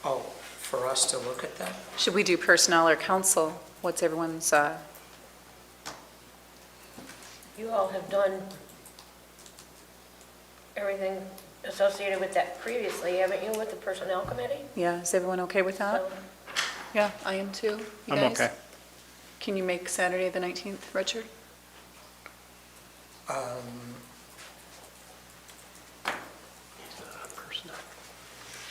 Oh, for us to look at that? Should we do personnel or council? What's everyone's, You all have done everything associated with that previously, haven't you, with the Personnel Committee? yeah, is everyone okay with that? So, Yeah, I am too. You I'm guys? okay. Can you make Saturday the 19th, Richard?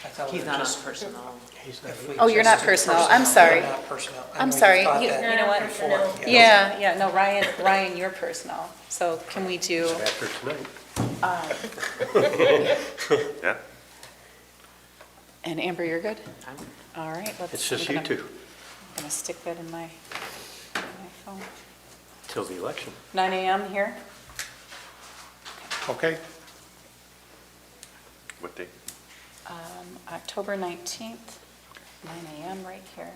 I thought we He's were not on just- personnel. if we Oh, you're just not do personnel. I'm sorry. we're not personnel. I I'm know you sorry. thought You that know what? before, Yeah, no, Ryan, you're personnel. So can we do, After tonight. Yeah? and Amber, you're good? All right. It's just you two I'm going to stick that in my phone. till the election. 9 a.m. here? Okay? What date? October 19th, 9 a.m. right here.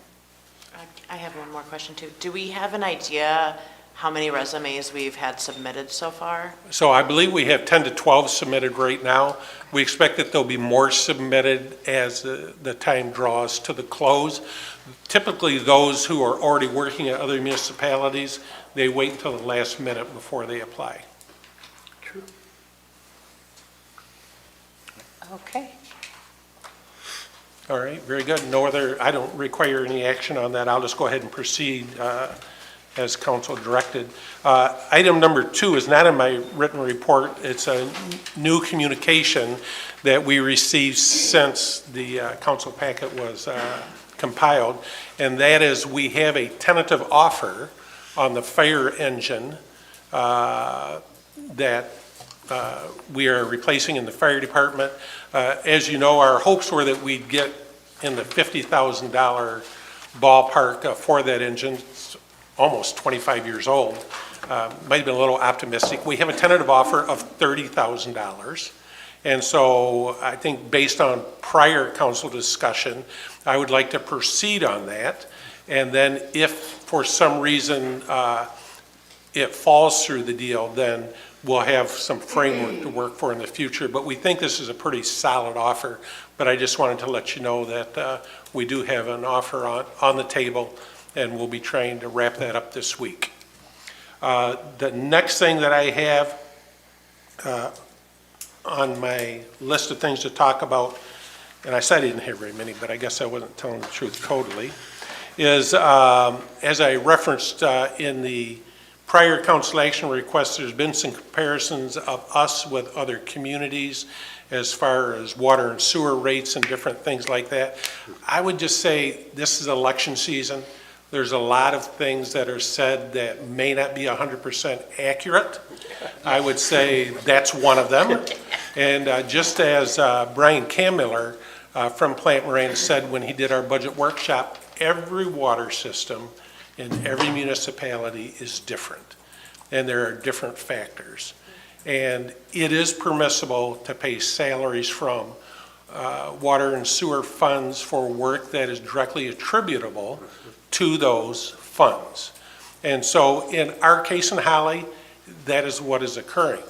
I have one more question too. Do we have an idea how many resumes we've had submitted so far? So I believe we have 10 to 12 submitted right now. We expect that there'll be more submitted as the time draws to the close. Typically, those who are already working at other municipalities, they wait until the last minute before they apply. Okay. All right, very good. No other, I don't require any action on that. I'll just go ahead and proceed as council directed. Item number 2 is not in my written report. It's a new communication that we received since the council packet was compiled, and that is we have a tentative offer on the fire engine that we are replacing in the fire department. As you know, our hopes were that we'd get in the $50,000 ballpark for that engine. It's almost 25 years old. Might have been a little optimistic. We have a tentative offer of $30,000. And so I think based on prior council discussion, I would like to proceed on that. And then if for some reason it falls through the deal, then we'll have some framework to work for in the future. But we think this is a pretty solid offer. But I just wanted to let you know that we do have an offer on the table, and we'll be trying to wrap that up this week. The next thing that I have on my list of things to talk about, and I said I didn't have very many, but I guess I wasn't telling the truth totally, is as I referenced in the prior council action requests, there's been some comparisons of us with other communities as far as water and sewer rates and different things like that. I would just say this is election season. There's a lot of things that are said that may not be 100% accurate. I would say that's one of them. And just as Brian Kamiller from Plant Moran said when he did our budget workshop, every water system in every municipality is different, and there are different factors. And it is permissible to pay salaries from water and sewer funds for work that is directly attributable to those funds. And so in our case in Holly, that is what is occurring.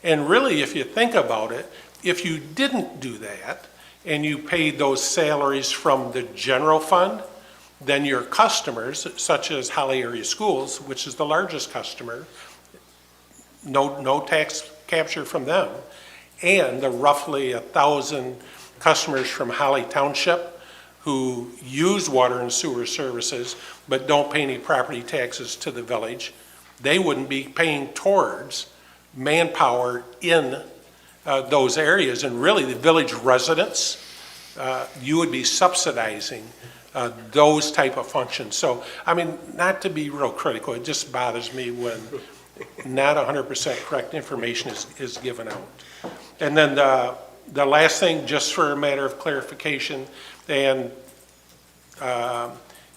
And really, if you think about it, if you didn't do that and you paid those salaries from the general fund, then your customers, such as Holly Area Schools, which is the largest customer, no tax capture from them, and the roughly 1,000 customers from Holly Township who use water and sewer services but don't pay any property taxes to the village, they wouldn't be paying towards manpower in those areas. And really, the village residents, you would be subsidizing those type of functions. So, I mean, not to be real critical, it just bothers me when not 100% correct information is given out. And then the last thing, just for a matter of clarification, and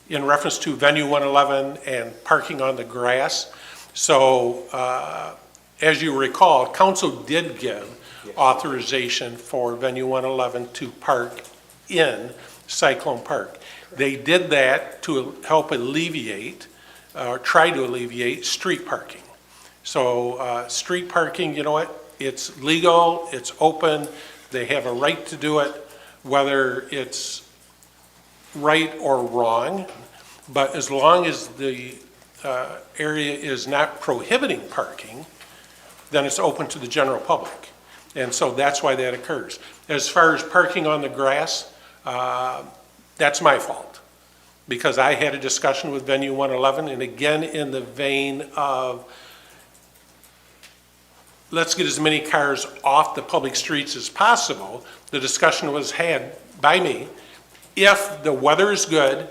in reference to Venue 111 and parking on the grass. So, as you recall, council did give authorization for Venue 111 to park in Cyclone Park. They did that to help alleviate, or try to alleviate, street parking. So street parking, you know what, it's legal, it's open, they have a right to do it, whether it's right or wrong, but as long as the area is not prohibiting parking, then it's open to the general public. And so that's why that occurs. As far as parking on the grass, that's my fault, because I had a discussion with Venue 111, and again, in the vein of let's get as many cars off the public streets as possible, the discussion was had by me, if the weather is good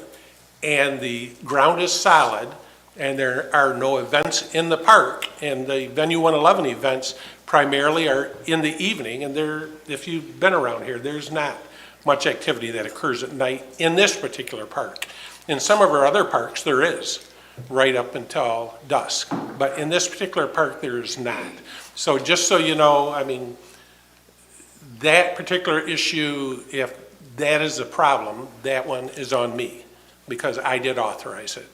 and the ground is solid and there are no events in the park, and the Venue 111 events primarily are in the evening, and there, if you've been around here, there's not much activity that occurs at night in this particular park. In some of our other parks, there is, right up until dusk. But in this particular park, there is not. So just so you know, I mean, that particular issue, if that is a problem, that one is on me. because I did authorize it.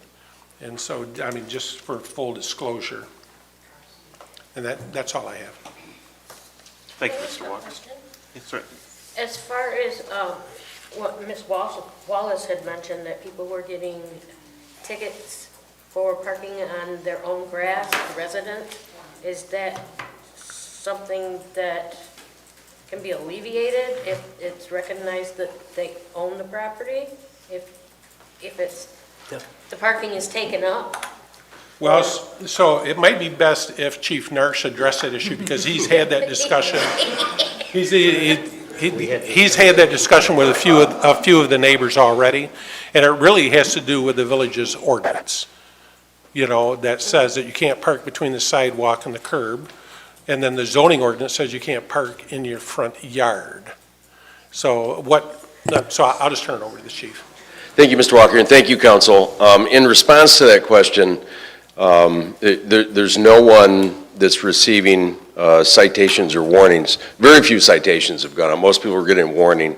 And so, I mean, just for full disclosure. And that's all I have. Thank you, Mr. Walker. Yes, sir. As far as what Ms. Wallace had mentioned, that people were getting tickets for parking on their own grass, residents, is that something that can be alleviated if it's recognized that they own the property? If it's, the parking is taken up? Well, so it might be best if Chief Narsh addressed that issue, because he's had that discussion. He's had that discussion with a few of the neighbors already, and it really has to do with the village's ordinance, you know, that says that you can't park between the sidewalk and the curb, and then the zoning ordinance says you can't park in your front yard. So I'll just turn it over to the chief. Thank you, Mr. Walker, and thank you, council. In response to that question, there's no one that's receiving citations or warnings. Very few citations have gone out. Most people were getting a warning,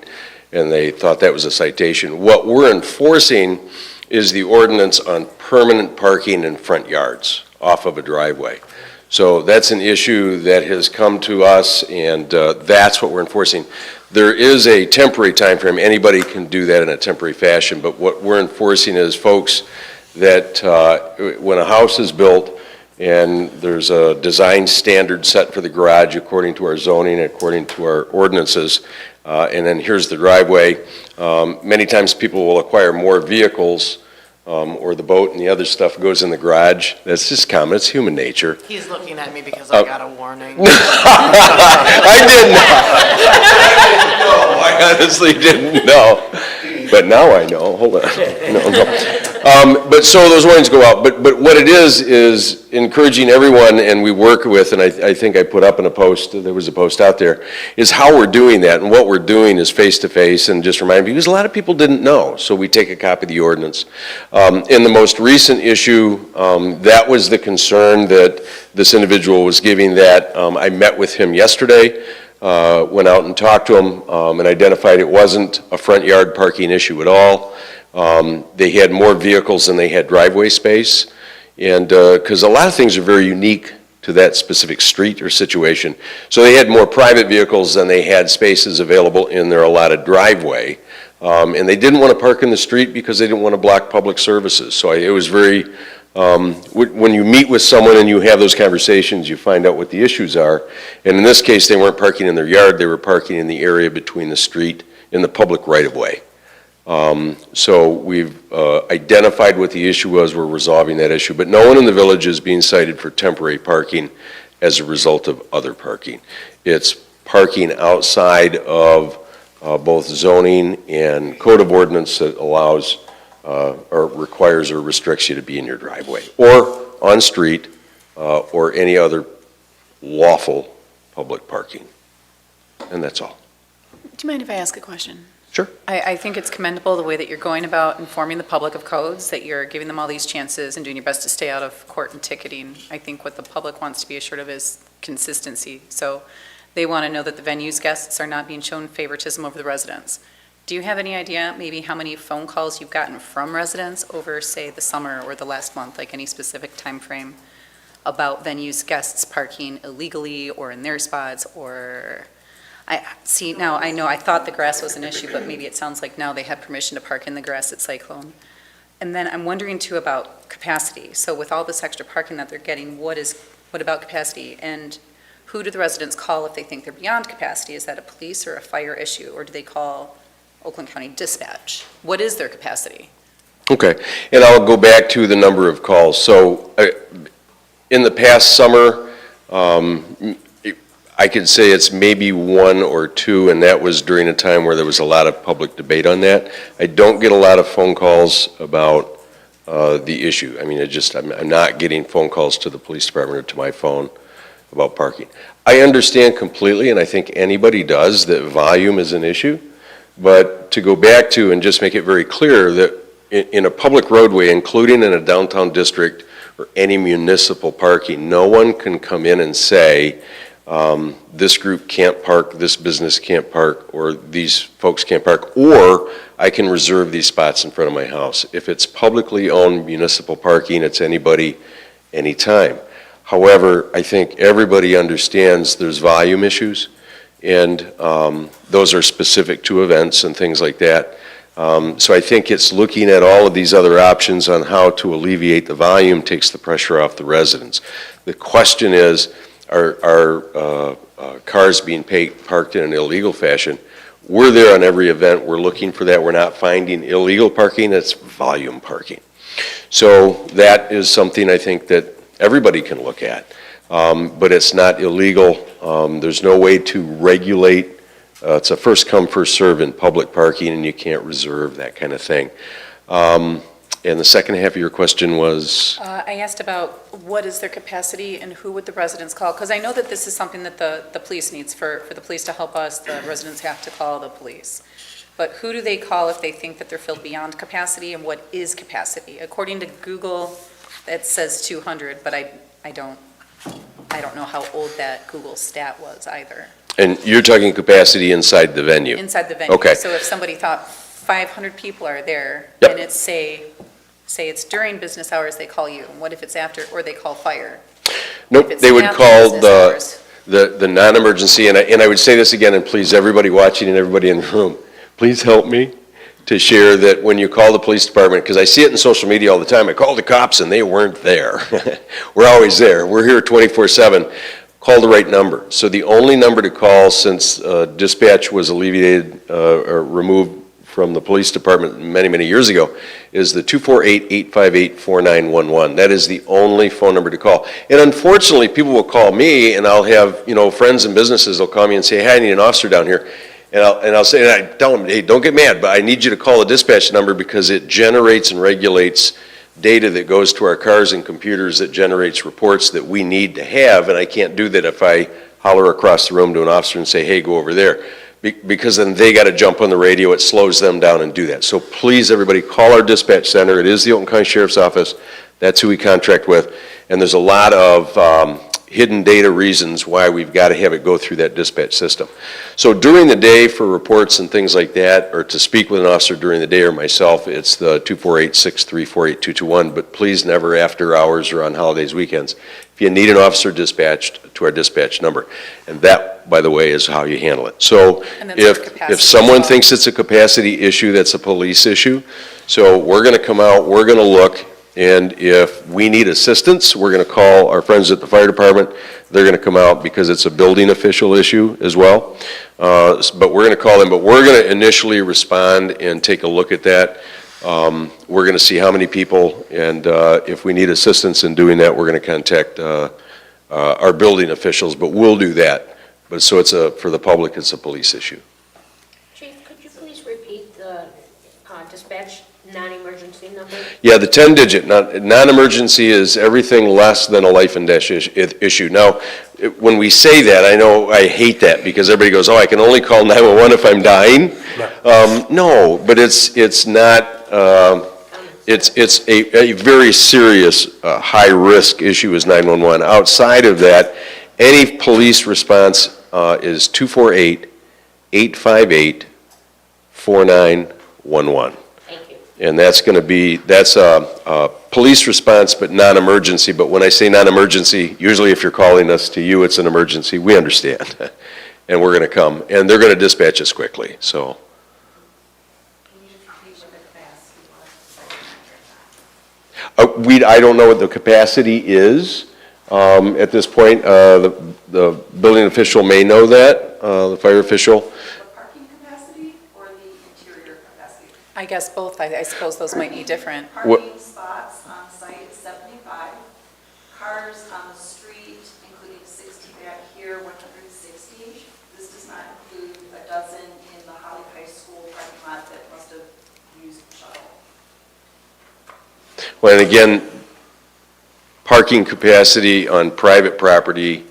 and they thought that was a citation. What we're enforcing is the ordinance on permanent parking in front yards off of a driveway. So that's an issue that has come to us, and that's what we're enforcing. There is a temporary time frame. Anybody can do that in a temporary fashion, but what we're enforcing is folks that when a house is built and there's a design standard set for the garage according to our zoning, according to our ordinances, and then here's the driveway. Many times people will acquire more vehicles or the boat and the other stuff goes in the garage. That's just common. It's human nature. He's looking at me because I got a warning. I did not. No, I honestly didn't know. But now I know. Hold on. No. But so those warnings go out. But what it is encouraging everyone, and we work with, and I think I put up in a post, there was a post out there, is how we're doing that. And what we're doing is face-to-face, and just remind people, because a lot of people didn't know. So we take a copy of the ordinance. In the most recent issue, that was the concern that this individual was giving that. I met with him yesterday. Went out and talked to them and identified it wasn't a front yard parking issue at all. They had more vehicles than they had driveway space, and because a lot of things are very unique to that specific street or situation. So they had more private vehicles than they had spaces available in their allotted driveway. And they didn't want to park in the street because they didn't want to block public services. So it was very, when you meet with someone and you have those conversations, you find out what the issues are. And in this case, they weren't parking in their yard, they were parking in the area between the street and the public right-of-way. So we've identified what the issue was, we're resolving that issue. But no one in the village is being cited for temporary parking as a result of other parking. It's parking outside of both zoning and code of ordinance that allows or requires or restricts you to be in your driveway or on street or any other lawful public parking. And that's all. Do you mind if I ask a question? Sure. I think it's commendable the way that you're going about informing the public of codes, that you're giving them all these chances and doing your best to stay out of court and ticketing. I think what the public wants to be assured of is consistency. So they want to know that the venue's guests are not being shown favoritism over the residents. Do you have any idea maybe how many phone calls you've gotten from residents over, say, the summer or the last month, like any specific time frame, about venues' guests parking illegally or in their spots? Or I thought the grass was an issue, but maybe it sounds like now they have permission to park in the grass at Cyclone. And then I'm wondering too about capacity. So with all this extra parking that they're getting, what about capacity? And who do the residents call if they think they're beyond capacity? Is that a police or a fire issue, or do they call Oakland County Dispatch? What is their capacity? Okay, and I'll go back to the number of calls. So in the past summer, I could say it's maybe one or two, and that was during a time where there was a lot of public debate on that. I don't get a lot of phone calls about the issue. I mean, I'm not getting phone calls to the police department or to my phone about parking. I understand completely, and I think anybody does, that volume is an issue. But to go back to and just make it very clear that in a public roadway, including in a downtown district or any municipal parking, no one can come in and say, this group can't park, this business can't park, or these folks can't park, or I can reserve these spots in front of my house. If it's publicly owned municipal parking, it's anybody, anytime. However, I think everybody understands there's volume issues, and those are specific to events and things like that. So I think it's looking at all of these other options on how to alleviate the volume, takes the pressure off the residents. The question is, are cars being parked in an illegal fashion? We're there on every event. We're looking for that. We're not finding illegal parking. It's volume parking. So that is something I think that everybody can look at. But it's not illegal. There's no way to regulate. It's a first come, first serve in public parking, and you can't reserve that kind of thing. And the second half of your question was? I asked about what is their capacity and who would the residents call? Because I know that this is something that the police needs. For the police to help us, the residents have to call the police. But who do they call if they think that they're filled beyond capacity, and what is capacity? According to Google, it says 200, but I don't know how old that Google stat was either. And you're talking capacity inside the venue? Inside the venue. Okay. So if somebody thought 500 people are there, Yep. and it's say it's during business hours, they call you. What if it's after, or they call fire? Nope, it's they would after call business hours. the non-emergency, and I would say this again, and please, everybody watching and everybody in the room, please help me to share that when you call the police department, because I see it in social media all the time, I call the cops and they weren't there. We're always there. We're here 24/7. Call the right number. So the only number to call since dispatch was alleviated or removed from the police department many, many years ago is the 248-858-4911. That is the only phone number to call. And unfortunately, people will call me, and I'll have, friends and businesses will call me and say, hey, I need an officer down here. And I'll say, and I tell them, hey, don't get mad, but I need you to call the dispatch number because it generates and regulates data that goes to our cars and computers that generates reports that we need to have, and I can't do that if I holler across the room to an officer and say, hey, go over there. Because then they got to jump on the radio, it slows them down and do that. So please, everybody, call our dispatch center. It is the Oakland County Sheriff's Office. That's who we contract with. And there's a lot of hidden data reasons why we've got to have it go through that dispatch system. So during the day for reports and things like that, or to speak with an officer during the day or myself, it's the 248-634-8221, but please never after hours or on holidays, weekends. If you need an officer dispatched, to our dispatch number. And that, by the way, is how you handle it. So if someone thinks it's a capacity issue, that's a police issue. So we're going to come out, we're going to look, and if we need assistance, we're going to call our friends at the fire department. They're going to come out because it's a building official issue as well. But we're going to call them, but we're going to initially respond and take a look at that. We're going to see how many people, and if we need assistance in doing that, we're going to contact our building officials, but we'll do that. But so for the public, it's a police issue. Chief, could you please repeat the dispatch non-emergency number? Yeah, the 10-digit non-emergency is everything less than a life and death issue. Now, when we say that, I know I hate that because everybody goes, oh, I can only call 911 if I'm dying. No, but it's not. It's a very serious high-risk issue is 911. Outside of that, any police response is 248-858-4911. And that's going to be, that's a police response, but non-emergency. But when I say non-emergency, usually if you're calling us to you, it's an emergency. We understand. And we're going to come. And they're going to dispatch us quickly, so. I don't know what the capacity is at this point. The building official may know that, the fire official. I guess both. I suppose those might be different. Parking spots on site is 75. Cars on the street, including 60 back here, 160. This does not include a dozen in the Holly High School parking lot that must have used the shuttle. Well, and again, parking capacity on private property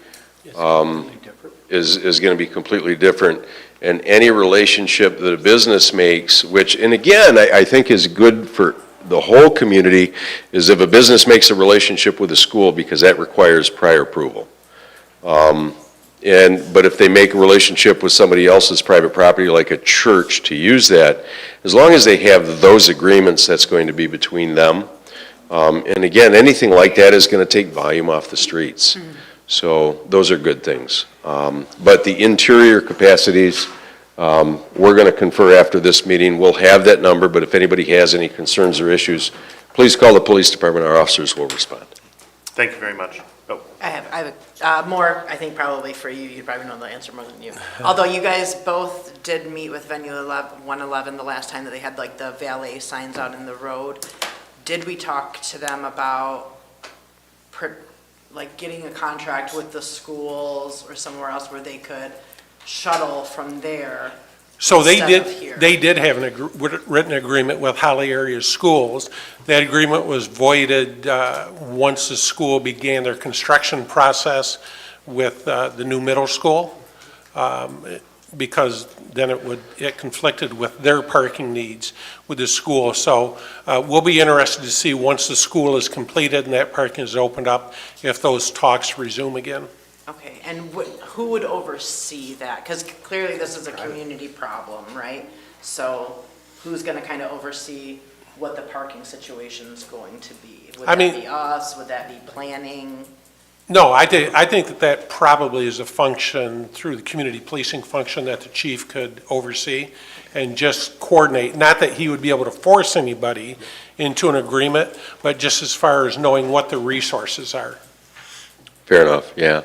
is going to be completely different. And any relationship that a business makes, which, and again, I think is good for the whole community, is if a business makes a relationship with a school, because that requires prior approval. And But if they make a relationship with somebody else's private property, like a church, to use that, as long as they have those agreements, that's going to be between them. And again, anything like that is going to take volume off the streets. So those are good things. But the interior capacities, we're going to confer after this meeting. We'll have that number, but if anybody has any concerns or issues, please call the police department. Our officers will respond. Thank you very much. Oh, I have more, I think probably for you, you probably know the answer more than you. Although you guys both did meet with Venue 111 the last time that they had like the valet signs out in the road. Did we talk to them about like getting a contract with the schools or somewhere else where they could shuttle from there? So they instead of did, here? they did have written agreement with Holly area schools. That agreement was voided once the school began their construction process with the new middle school, because then it conflicted with their parking needs with the school. So we'll be interested to see, once the school is completed and that parking is opened up, if those talks resume again. Okay, and who would oversee that? Because clearly this is a community problem, right? So who's going to kind of oversee what the parking situation's going to be? Would that be us? Would that be planning? No, I think that probably is a function through the community policing function that the chief could oversee and just coordinate. Not that he would be able to force anybody into an agreement, but just as far as knowing what the resources are. Fair enough, yeah.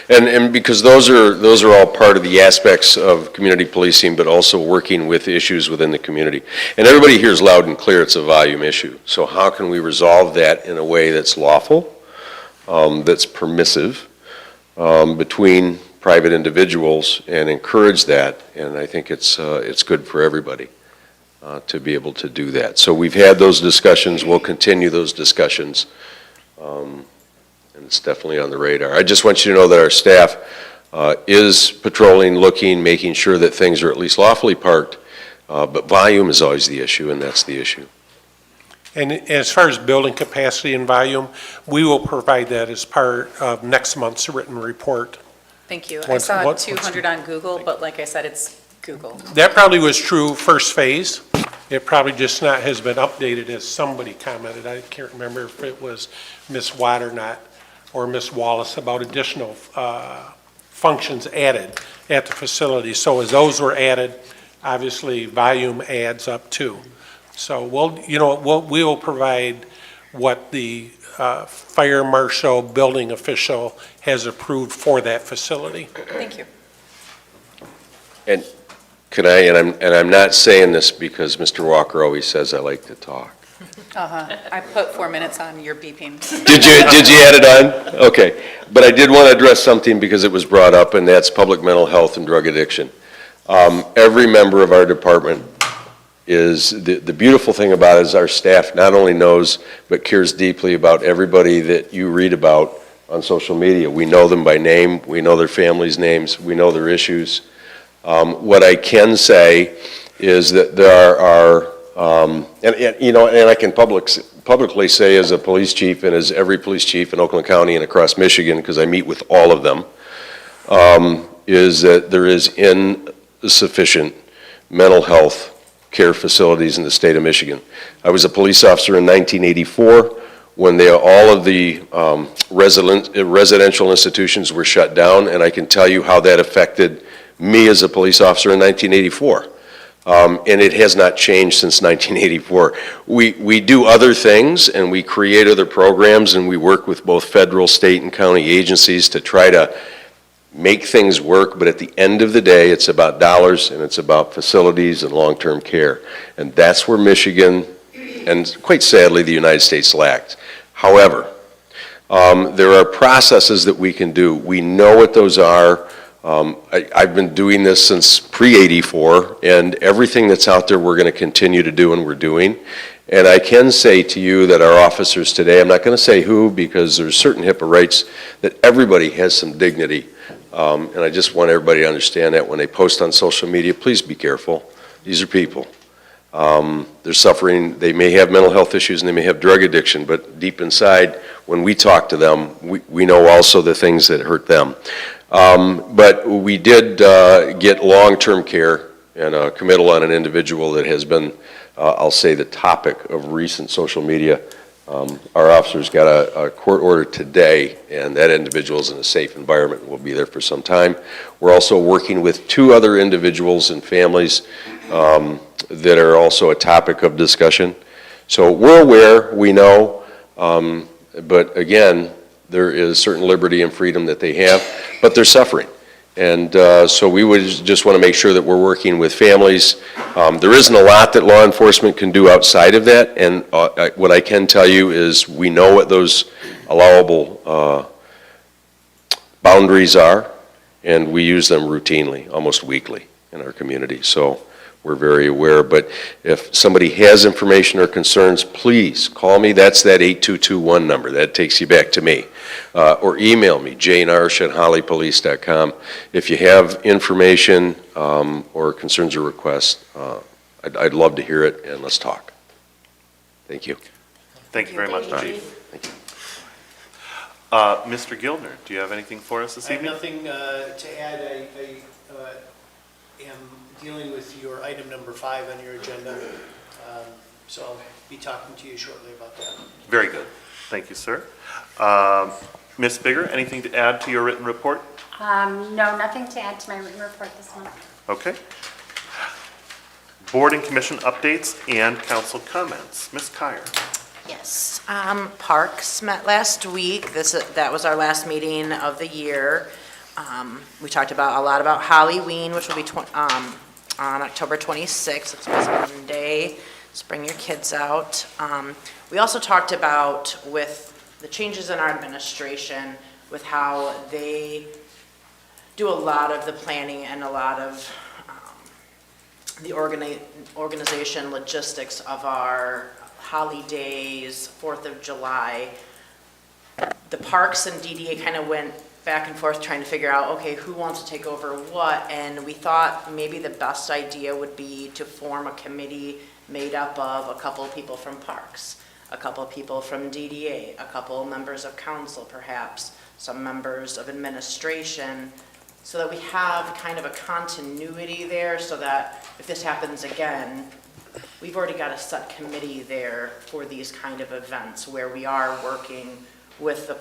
And because those are all part of the aspects of community policing, but also working with issues within the community. And everybody hears loud and clear it's a volume issue. So how can we resolve that in a way that's lawful, that's permissive, between private individuals, and encourage that? And I think it's good for everybody to be able to do that. So we've had those discussions. We'll continue those discussions. And it's definitely on the radar. I just want you to know that our staff is patrolling, looking, making sure that things are at least lawfully parked, but volume is always the issue, and that's the issue. And as far as building capacity and volume, we will provide that as part of next month's written report. Thank you. I saw 200 on Google, but like I said, it's Google. That probably was true first phase. It probably just has been updated, as somebody commented. I can't remember if it was Ms. Watt or not, or Ms. Wallace, about additional functions added at the facility. So as those were added, obviously volume adds up too. So we will provide what the fire marshal building official has approved for that facility. Thank you. And can I, and I'm not saying this because Mr. Walker always says I like to talk. I put 4 minutes on your beeping. Did you add it on? Okay. But I did want to address something because it was brought up, and that's public mental health and drug addiction. Every member of our department is, the beautiful thing about it is our staff not only knows, but cares deeply about everybody that you read about on social media. We know them by name. We know their families' names. We know their issues. What I can say is that there are, and I can publicly say as a police chief and as every police chief in Oakland County and across Michigan, because I meet with all of them, is that there is insufficient mental health care facilities in the state of Michigan. I was a police officer in 1984 when all of the residential institutions were shut down, and I can tell you how that affected me as a police officer in 1984. And it has not changed since 1984. We do other things, and we create other programs, and we work with both federal, state, and county agencies to try to make things work, but at the end of the day, it's about dollars, and it's about facilities and long-term care. And that's where Michigan, and quite sadly, the United States lacked. However, there are processes that we can do. We know what those are. I've been doing this since pre-84, and everything that's out there we're going to continue to do, and we're doing. And I can say to you that our officers today, I'm not going to say who because there's certain HIPAA rights, that everybody has some dignity. And I just want everybody to understand that when they post on social media, please be careful. These are people. They're suffering, they may have mental health issues and they may have drug addiction, but deep inside, when we talk to them, we know also the things that hurt them. But we did get long-term care and a committal on an individual that has been, I'll say, the topic of recent social media. Our officers got a court order today, and that individual is in a safe environment and will be there for some time. We're also working with 2 other individuals and families that are also a topic of discussion. So we're aware, we know, but again, there is certain liberty and freedom that they have, but they're suffering. And so we would just want to make sure that we're working with families. There isn't a lot that law enforcement can do outside of that, and what I can tell you is we know what those allowable boundaries are, and we use them routinely, almost weekly in our community. So we're very aware, but if somebody has information or concerns, please call me. That's that 8221 number. That takes you back to me. Or email me, jnarsh@hollypolice.com. If you have information or concerns or requests, I'd love to hear it, and let's talk. Thank you. Thank you very much, Chief. Thank you. Mr. Gildner, do you have anything for us this evening? I have nothing to add. I am dealing with your item number 5 on your agenda, so I'll be talking to you shortly about that. Very good. Thank you, sir. Ms. Bigger, anything to add to your written report? No, nothing to add to my written report this month. Okay. Board and commission updates and council comments. Ms. Kyer. Yes, Parks met last week. That was our last meeting of the year. We talked a lot about Halloween, which will be on October 26th. It's Monday. So bring your kids out. We also talked about with the changes in our administration, with how they do a lot of the planning and a lot of the organization logistics of our holidays, 4th of July. The parks and DDA kind of went back and forth trying to figure out, okay, who wants to take over what, and we thought maybe the best idea would be to form a committee made up of a couple of people from parks, a couple of people from DDA, a couple of members of council perhaps, some members of administration, so that we have kind of a continuity there, so that if this happens again, we've already got a set committee there for these kind of events where we are working with the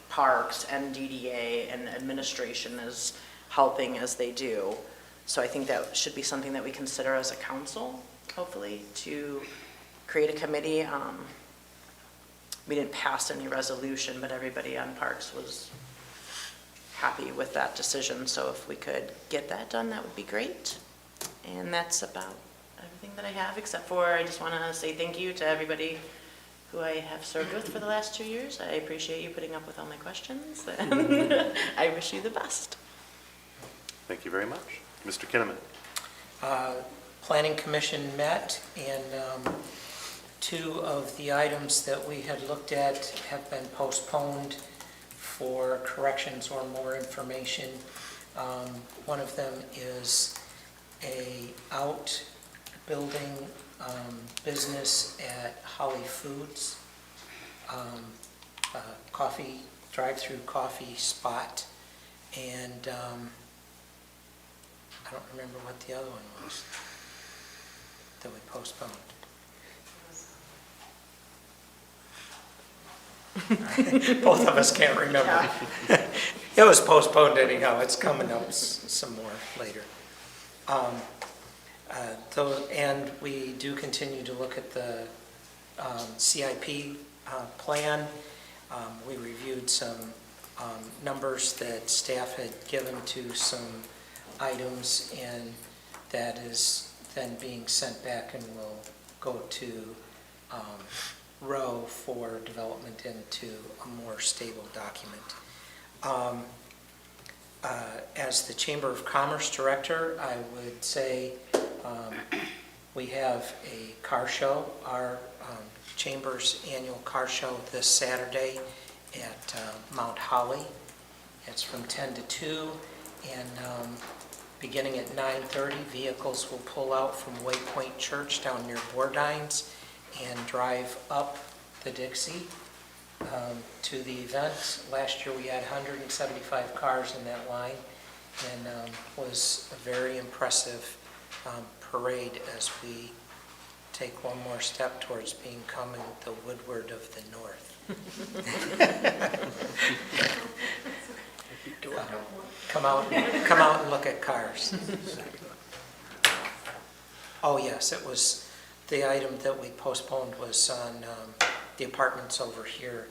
parks and DDA, and administration is helping as they do. So I think that should be something that we consider as a council, hopefully, to create a committee. We didn't pass any resolution, but everybody on parks was happy with that decision. So if we could get that done, that would be great. And that's about everything that I have, except for I just want to say thank you to everybody who I have served with for the last 2 years. I appreciate you putting up with all my questions, and I wish you the best. Thank you very much. Mr. Kinnaman. Planning Commission met, and 2 of the items that we had looked at have been postponed for corrections or more information. One of them is a outbuilding business at Holly Foods, coffee, drive-through coffee spot, and I don't remember what the other one was that we postponed. Both of us can't remember. It was postponed anyhow. It's coming up some more later. And we do continue to look at the CIP plan. We reviewed some numbers that staff had given to some items, and that is then being sent back and will go to Rowe for development into a more stable document. As the Chamber of Commerce Director, I would say we have a car show, our Chamber's annual car show this Saturday at Mount Holly. It's from 10 to 2, and beginning at 9:30, vehicles will pull out from Waypoint Church down near Bordines and drive up the Dixie to the event. Last year, we had 175 cars in that line, and was a very impressive parade as we take one more step towards becoming the Woodward of the North. Come out and look at cars. Oh, yes, it was, the item that we postponed was on the apartments over here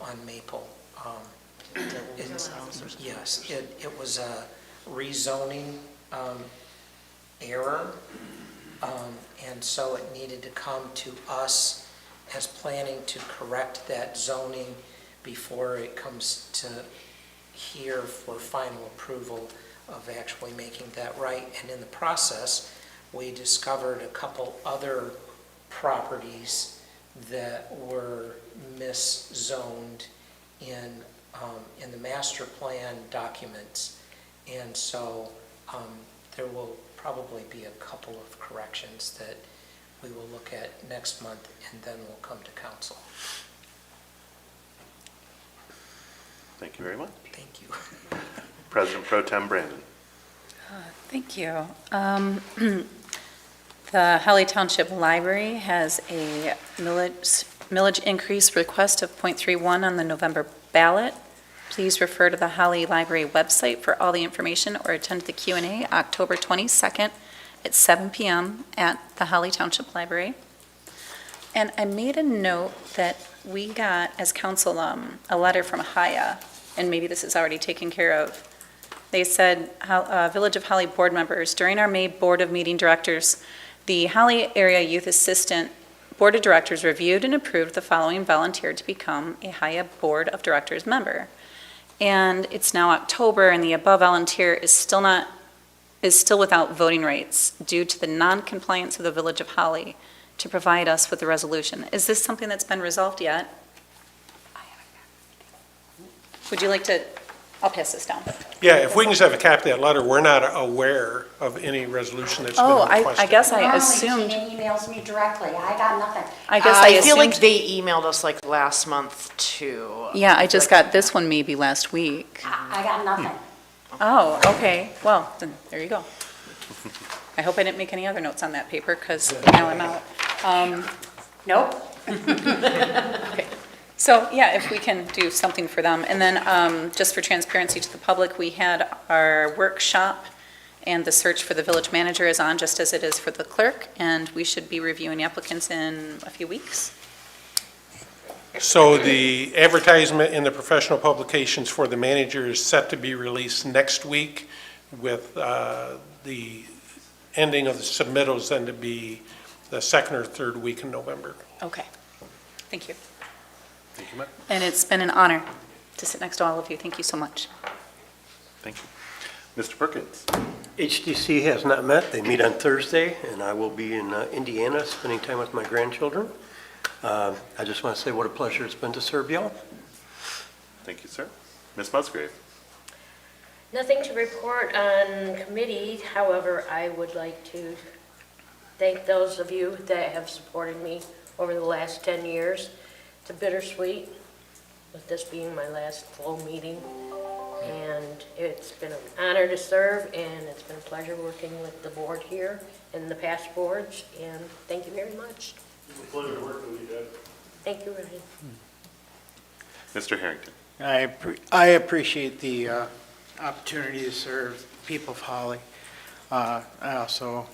on Maple. Yes, it was a rezoning error, and so it needed to come to us as planning to correct that zoning before it comes to here for final approval of actually making that right. And in the process, we discovered a couple other properties that were miszoned in the master plan documents. And so there will probably be a couple of corrections that we will look at next month, and then we'll come to council. Thank you very much. Thank you. President Pro Tem Brandon. Thank you. The Holly Township Library has a millage increase request of 0.31 on the November ballot. Please refer to the Holly Library website for all the information or attend the Q&A October 22nd at 7 p.m. at the Holly Township Library. And I made a note that we got, as council, a letter from Haya, and maybe this is already taken care of. They said, Village of Holly board members, during our May Board of Meeting Directors, the Holly Area Youth Assistant Board of Directors reviewed and approved the following volunteer to become a Haya Board of Directors member. And it's now October, and the above volunteer is still without voting rights due to the non-compliance of the Village of Holly to provide us with the resolution. Is this something that's been resolved yet? Would you like to, I'll pass this down. Yeah, if we can just have a copy of that letter, we're not aware of any resolution that's been requested. I guess I Normally, assumed, Tina emails me directly. I got nothing. I feel like they emailed us like last month too. Yeah, I just got this one maybe last week. I got nothing. Oh, okay, well, then, there you go. I hope I didn't make any other notes on that paper, because now I'm out. Nope. Okay, so, yeah, if we can do something for them. And then, just for transparency to the public, we had our workshop, and the search for the village manager is on, just as it is for the clerk, and we should be reviewing applicants in a few weeks. So the advertisement in the professional publications for the manager is set to be released next week, with the ending of the submittals then to be the second or third week in November. Okay, thank you. Thank you, Matt. And it's been an honor to sit next to all of you. Thank you so much. Thank you. Mr. Perkins. HDC has not met. They meet on Thursday, and I will be in Indiana spending time with my grandchildren. I just want to say what a pleasure it's been to serve y'all. Thank you, sir. Ms. Musgrave. Nothing to report on committee, however, I would like to thank those of you that have supported me over the last 10 years. It's bittersweet, with this being my last full meeting, and it's been an honor to serve, and it's been a pleasure working with the board here and the past boards, and thank you very much. It's a pleasure working with you, Dad. Thank you, Ryan. Mr. Harrington. I appreciate the opportunity to serve the people of Holly. I also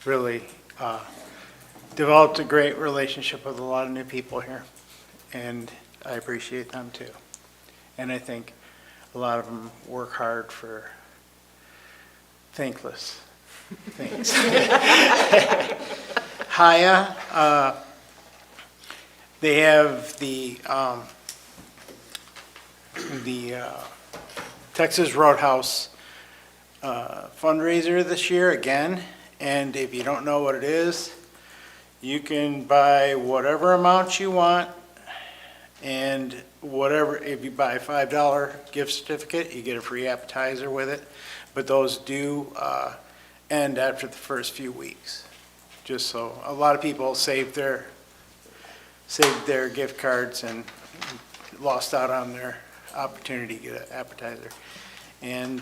really developed a great relationship with a lot of new people here, and I appreciate them too. And I think a lot of them work hard for thankless things. Haya, they have the Texas Roadhouse fundraiser this year again, and if you don't know what it is, you can buy whatever amount you want, and whatever, if you buy a $5 gift certificate, you get a free appetizer with it, but those do end after the first few weeks. Just so, a lot of people save their gift cards, and lost out on their opportunity to get an appetizer. And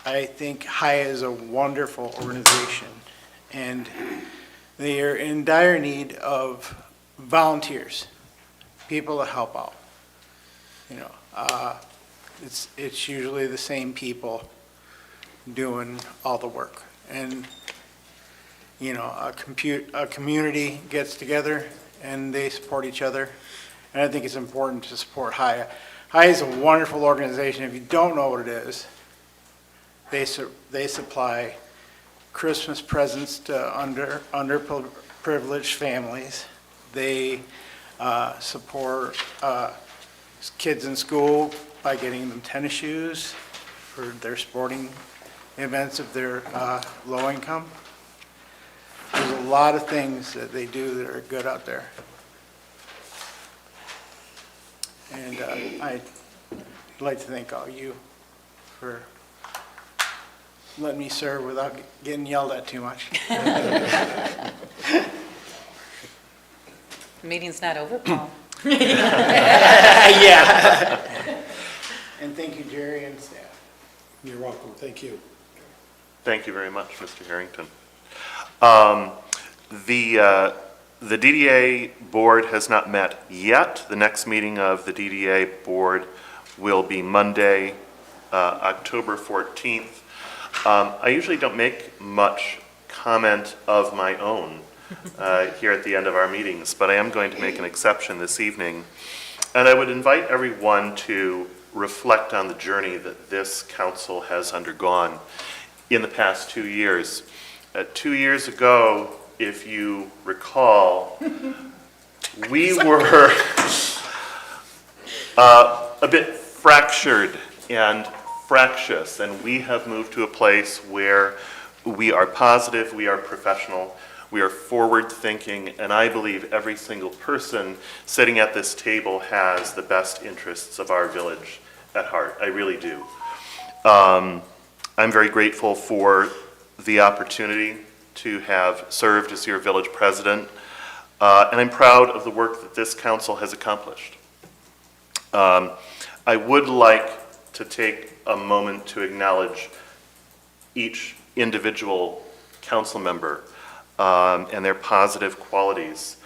I think Haya is a wonderful organization, and they are in dire need of volunteers, people to help out. You know, it's usually the same people doing all the work. And, you know, a community gets together and they support each other. And I think it's important to support Haya. Haya is a wonderful organization. If you don't know what it is, they supply Christmas presents to underprivileged families. They support kids in school by getting them tennis shoes for their sporting events if they're low income. There's a lot of things that they do that are good out there. And I'd like to thank all you for letting me serve without getting yelled at too much. The meeting's not over, Paul. Yeah. And thank you, Jerry and staff. You're welcome, thank you. Thank you very much, Mr. Harrington. The DDA board has not met yet. The next meeting of the DDA board will be Monday, October 14th. I usually don't make much comment of my own here at the end of our meetings, but I am going to make an exception this evening. And I would invite everyone to reflect on the journey that this council has undergone in the past 2 years. 2 years ago, if you recall, we were a bit fractured and fractious, and we have moved to a place where we are positive, we are professional, we are forward-thinking, and I believe every single person sitting at this table has the best interests of our village at heart. I really do. I'm very grateful for the opportunity to have served as your village president, and I'm proud of the work that this council has accomplished. I would like to take a moment to acknowledge each individual council member and their positive qualities.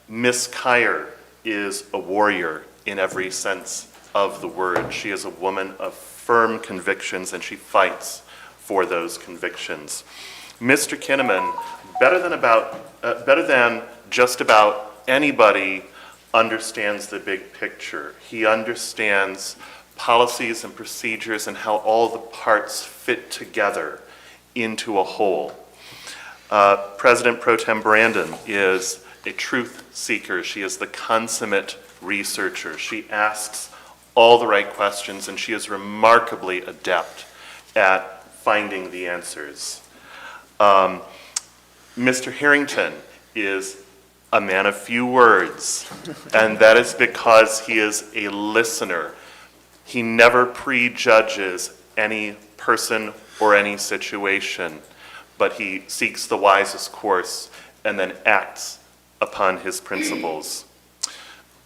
Ms. Kyer is a warrior in every sense of the word. She is a woman of firm convictions, and she fights for those convictions. Mr. Kinnaman, better than just about anybody, understands the big picture. He understands policies and procedures and how all the parts fit together into a whole. President Pro Tem Brandon is a truth seeker. She is the consummate researcher. She asks all the right questions, and she is remarkably adept at finding the answers. Mr. Harrington is a man of few words, and that is because he is a listener. He never prejudges any person or any situation, but he seeks the wisest course and then acts upon his principles.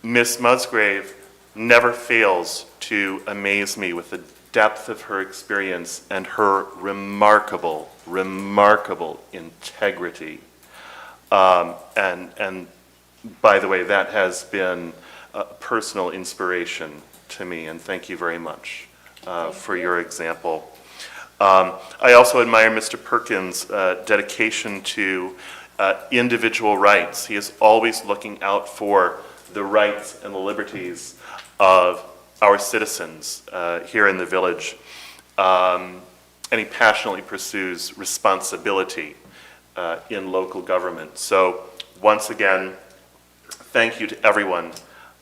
Miss Musgrave never fails to amaze me with the depth of her experience and her remarkable, remarkable integrity. And by the way, that has been a personal inspiration to me, and thank you very much for your example. I also admire Mr. Perkins' dedication to individual rights. He is always looking out for the rights and the liberties of our citizens here in the village, and he passionately pursues responsibility in local government. So once again, thank you to everyone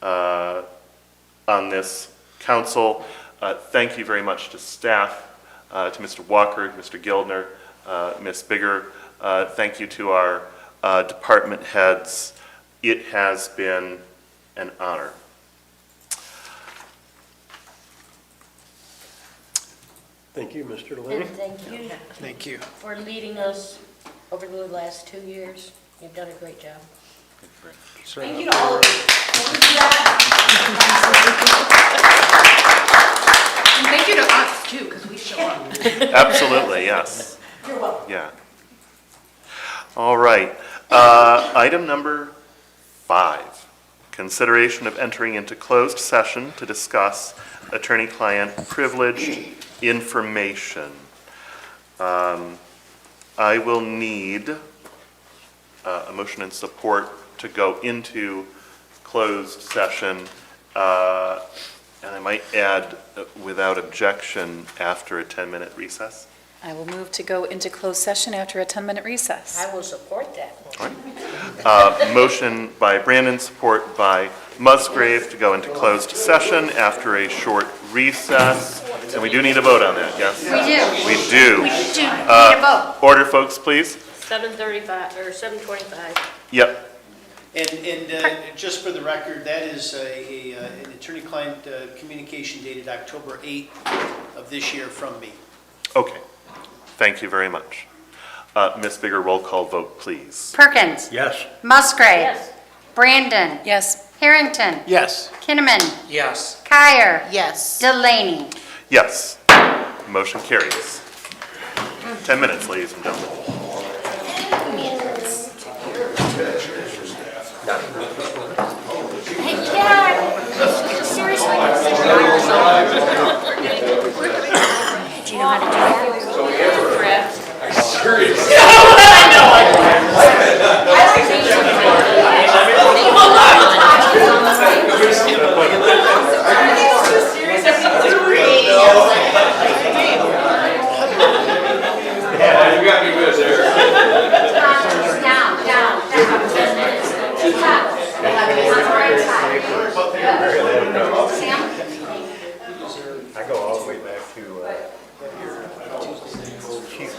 on this council. Thank you very much to staff, to Mr. Walker, Mr. Gildner, Ms. Bigger. Thank you to our department heads. It has been an honor. Thank you, Mr. Delaney. And thank you. Thank you. For leading us over the last 2 years. You've done a great job. Thank you to all of you. And thank you to us too, because we show up. Absolutely, yes. You're welcome. Yeah. All right. Item number 5, consideration of entering into closed session to discuss attorney-client privileged information. I will need a motion and support to go into closed session, and I might add, without objection, after a 10-minute recess. I will move to go into closed session after a 10-minute recess. I will support that. Motion by Brandon, support by Musgrave to go into closed session after a short recess. And we do need a vote on that, yes? We do. We do. We do need a vote. Order, folks, please. 7:35, or 7:25. Yep. And just for the record, that is an attorney-client communication dated October 8th of this year from me. Okay. Thank you very much. Ms. Bigger, roll call vote, please. Perkins. Yes. Musgrave. Yes. Brandon. Yes. Harrington. Yes. Kinnaman. Yes. Kyer. Yes. Delaney. Yes. Motion carries. 10 minutes, ladies and gentlemen. Hey, yeah. Seriously. Do you know how to do that? Yeah, you got me good there. Down, down, down. Top. On the right side. Good. Sam? I go all the way back to Chief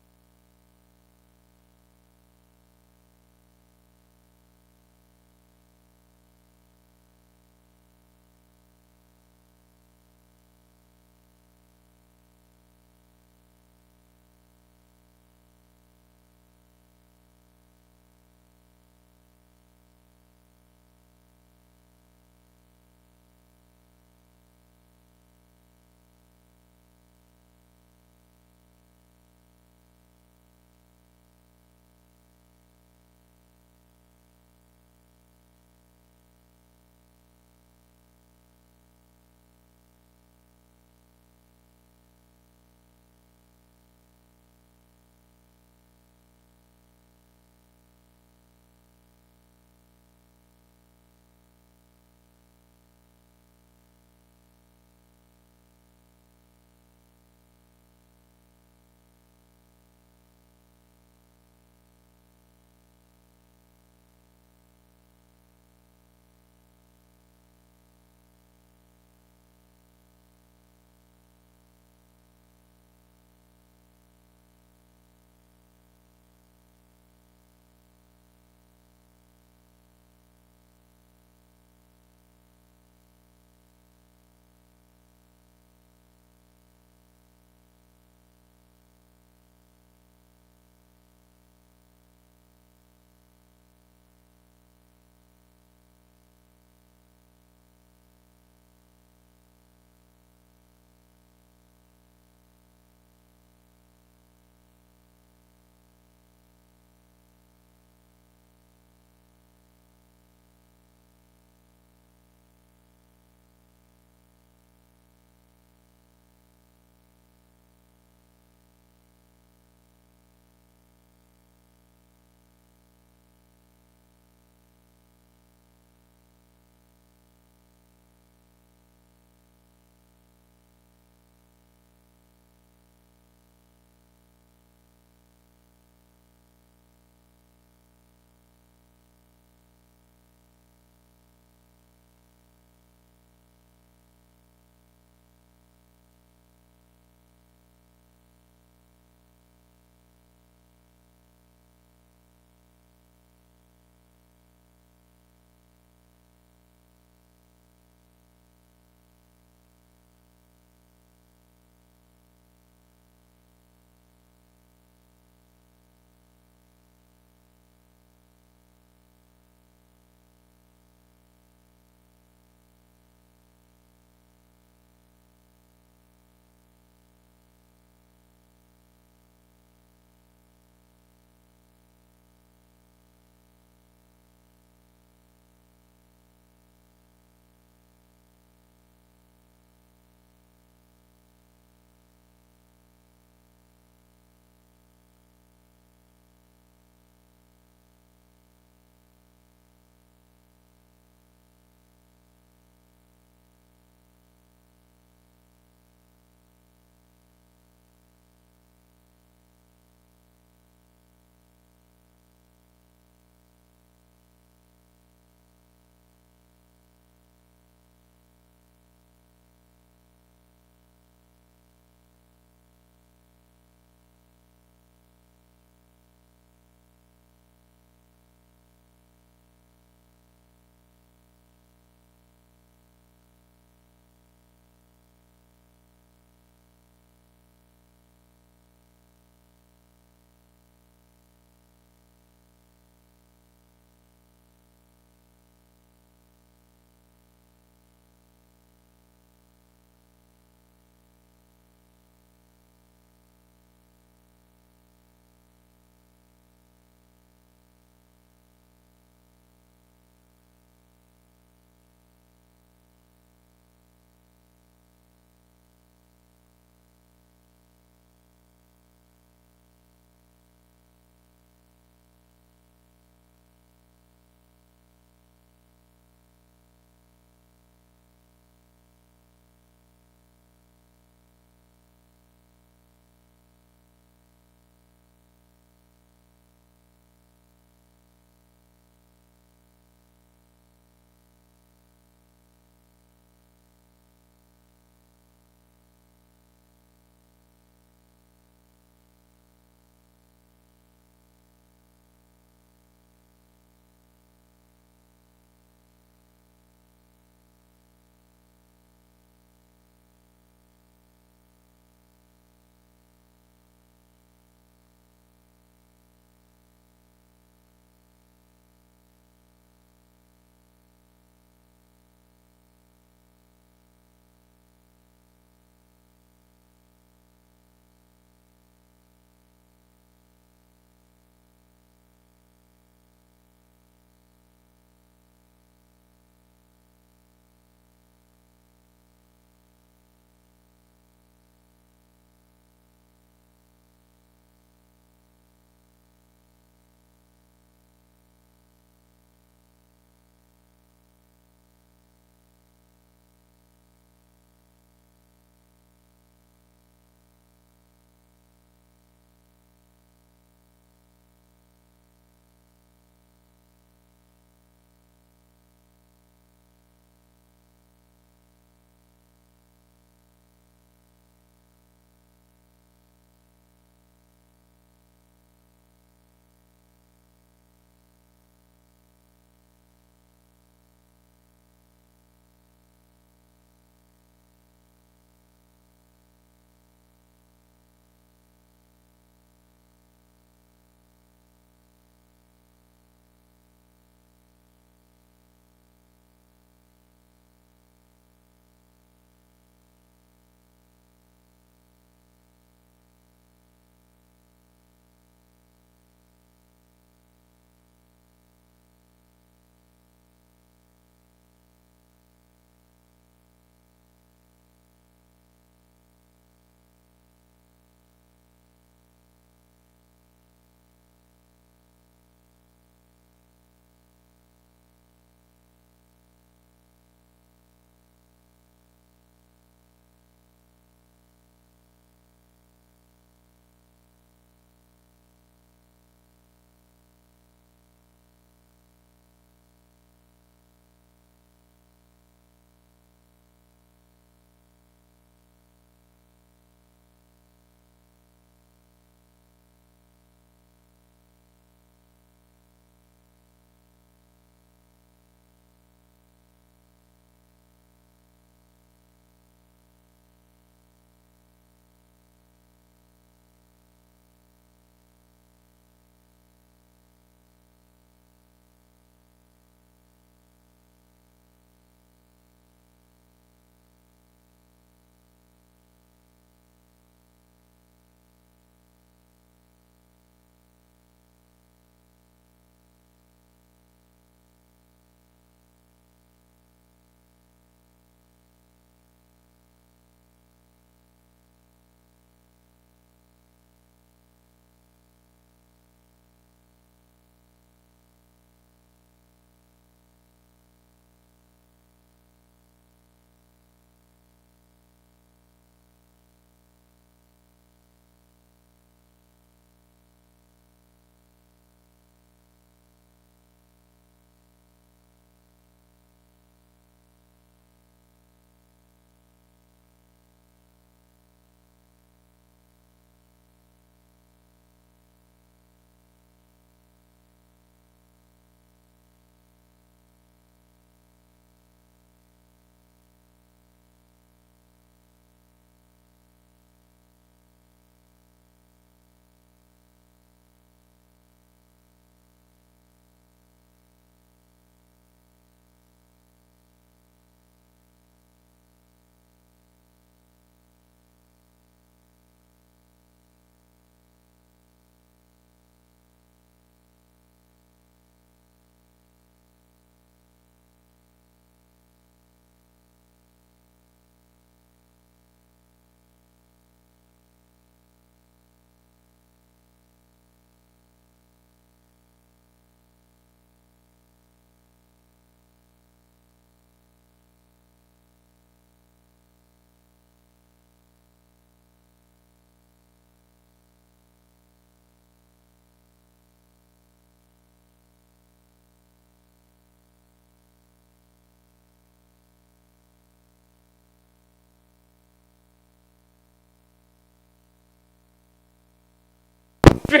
But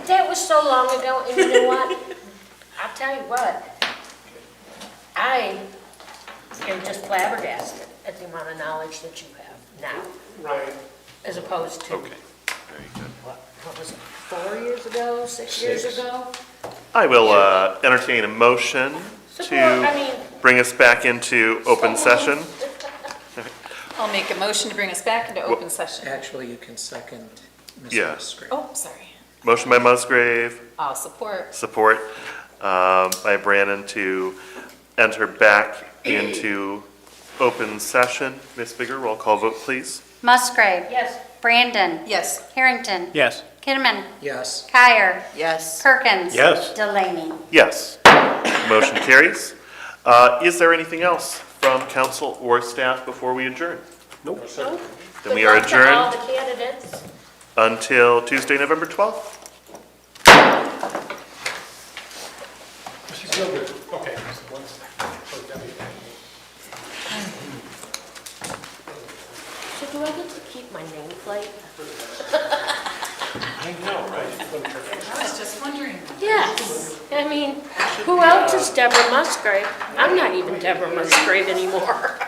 that was so long ago, and you know what? I'll tell you what, I am just flabbergasted at the amount of knowledge that you have now, Right. as opposed to, Okay, very good. what was it, 4 years ago, 6 years ago? I will entertain a motion Support, I mean- to bring us back into open session. I'll make a motion to bring us back into open session. Actually, you can second Ms. Yeah. Musgrave. Oh, sorry. Motion by Musgrave, I'll support. support by Brannon to enter back into open session. Ms. Bigger, roll call vote, please. Musgrave. Yes. Brandon. Yes. Harrington. Yes. Kinnaman. Yes. Kyer. Yes. Perkins. Yes. Delaney. Yes. Motion carries. Is there anything else from council or staff before we adjourn? Nope. Then we are Good luck to all adjourned the candidates. until Tuesday, November 12th. Mr. Gilbert, okay. One second. So do I get to keep my nameplate? I know, right? I was just wondering. Yes. I mean, who else is Deborah Musgrave? I'm not even Deborah Musgrave anymore.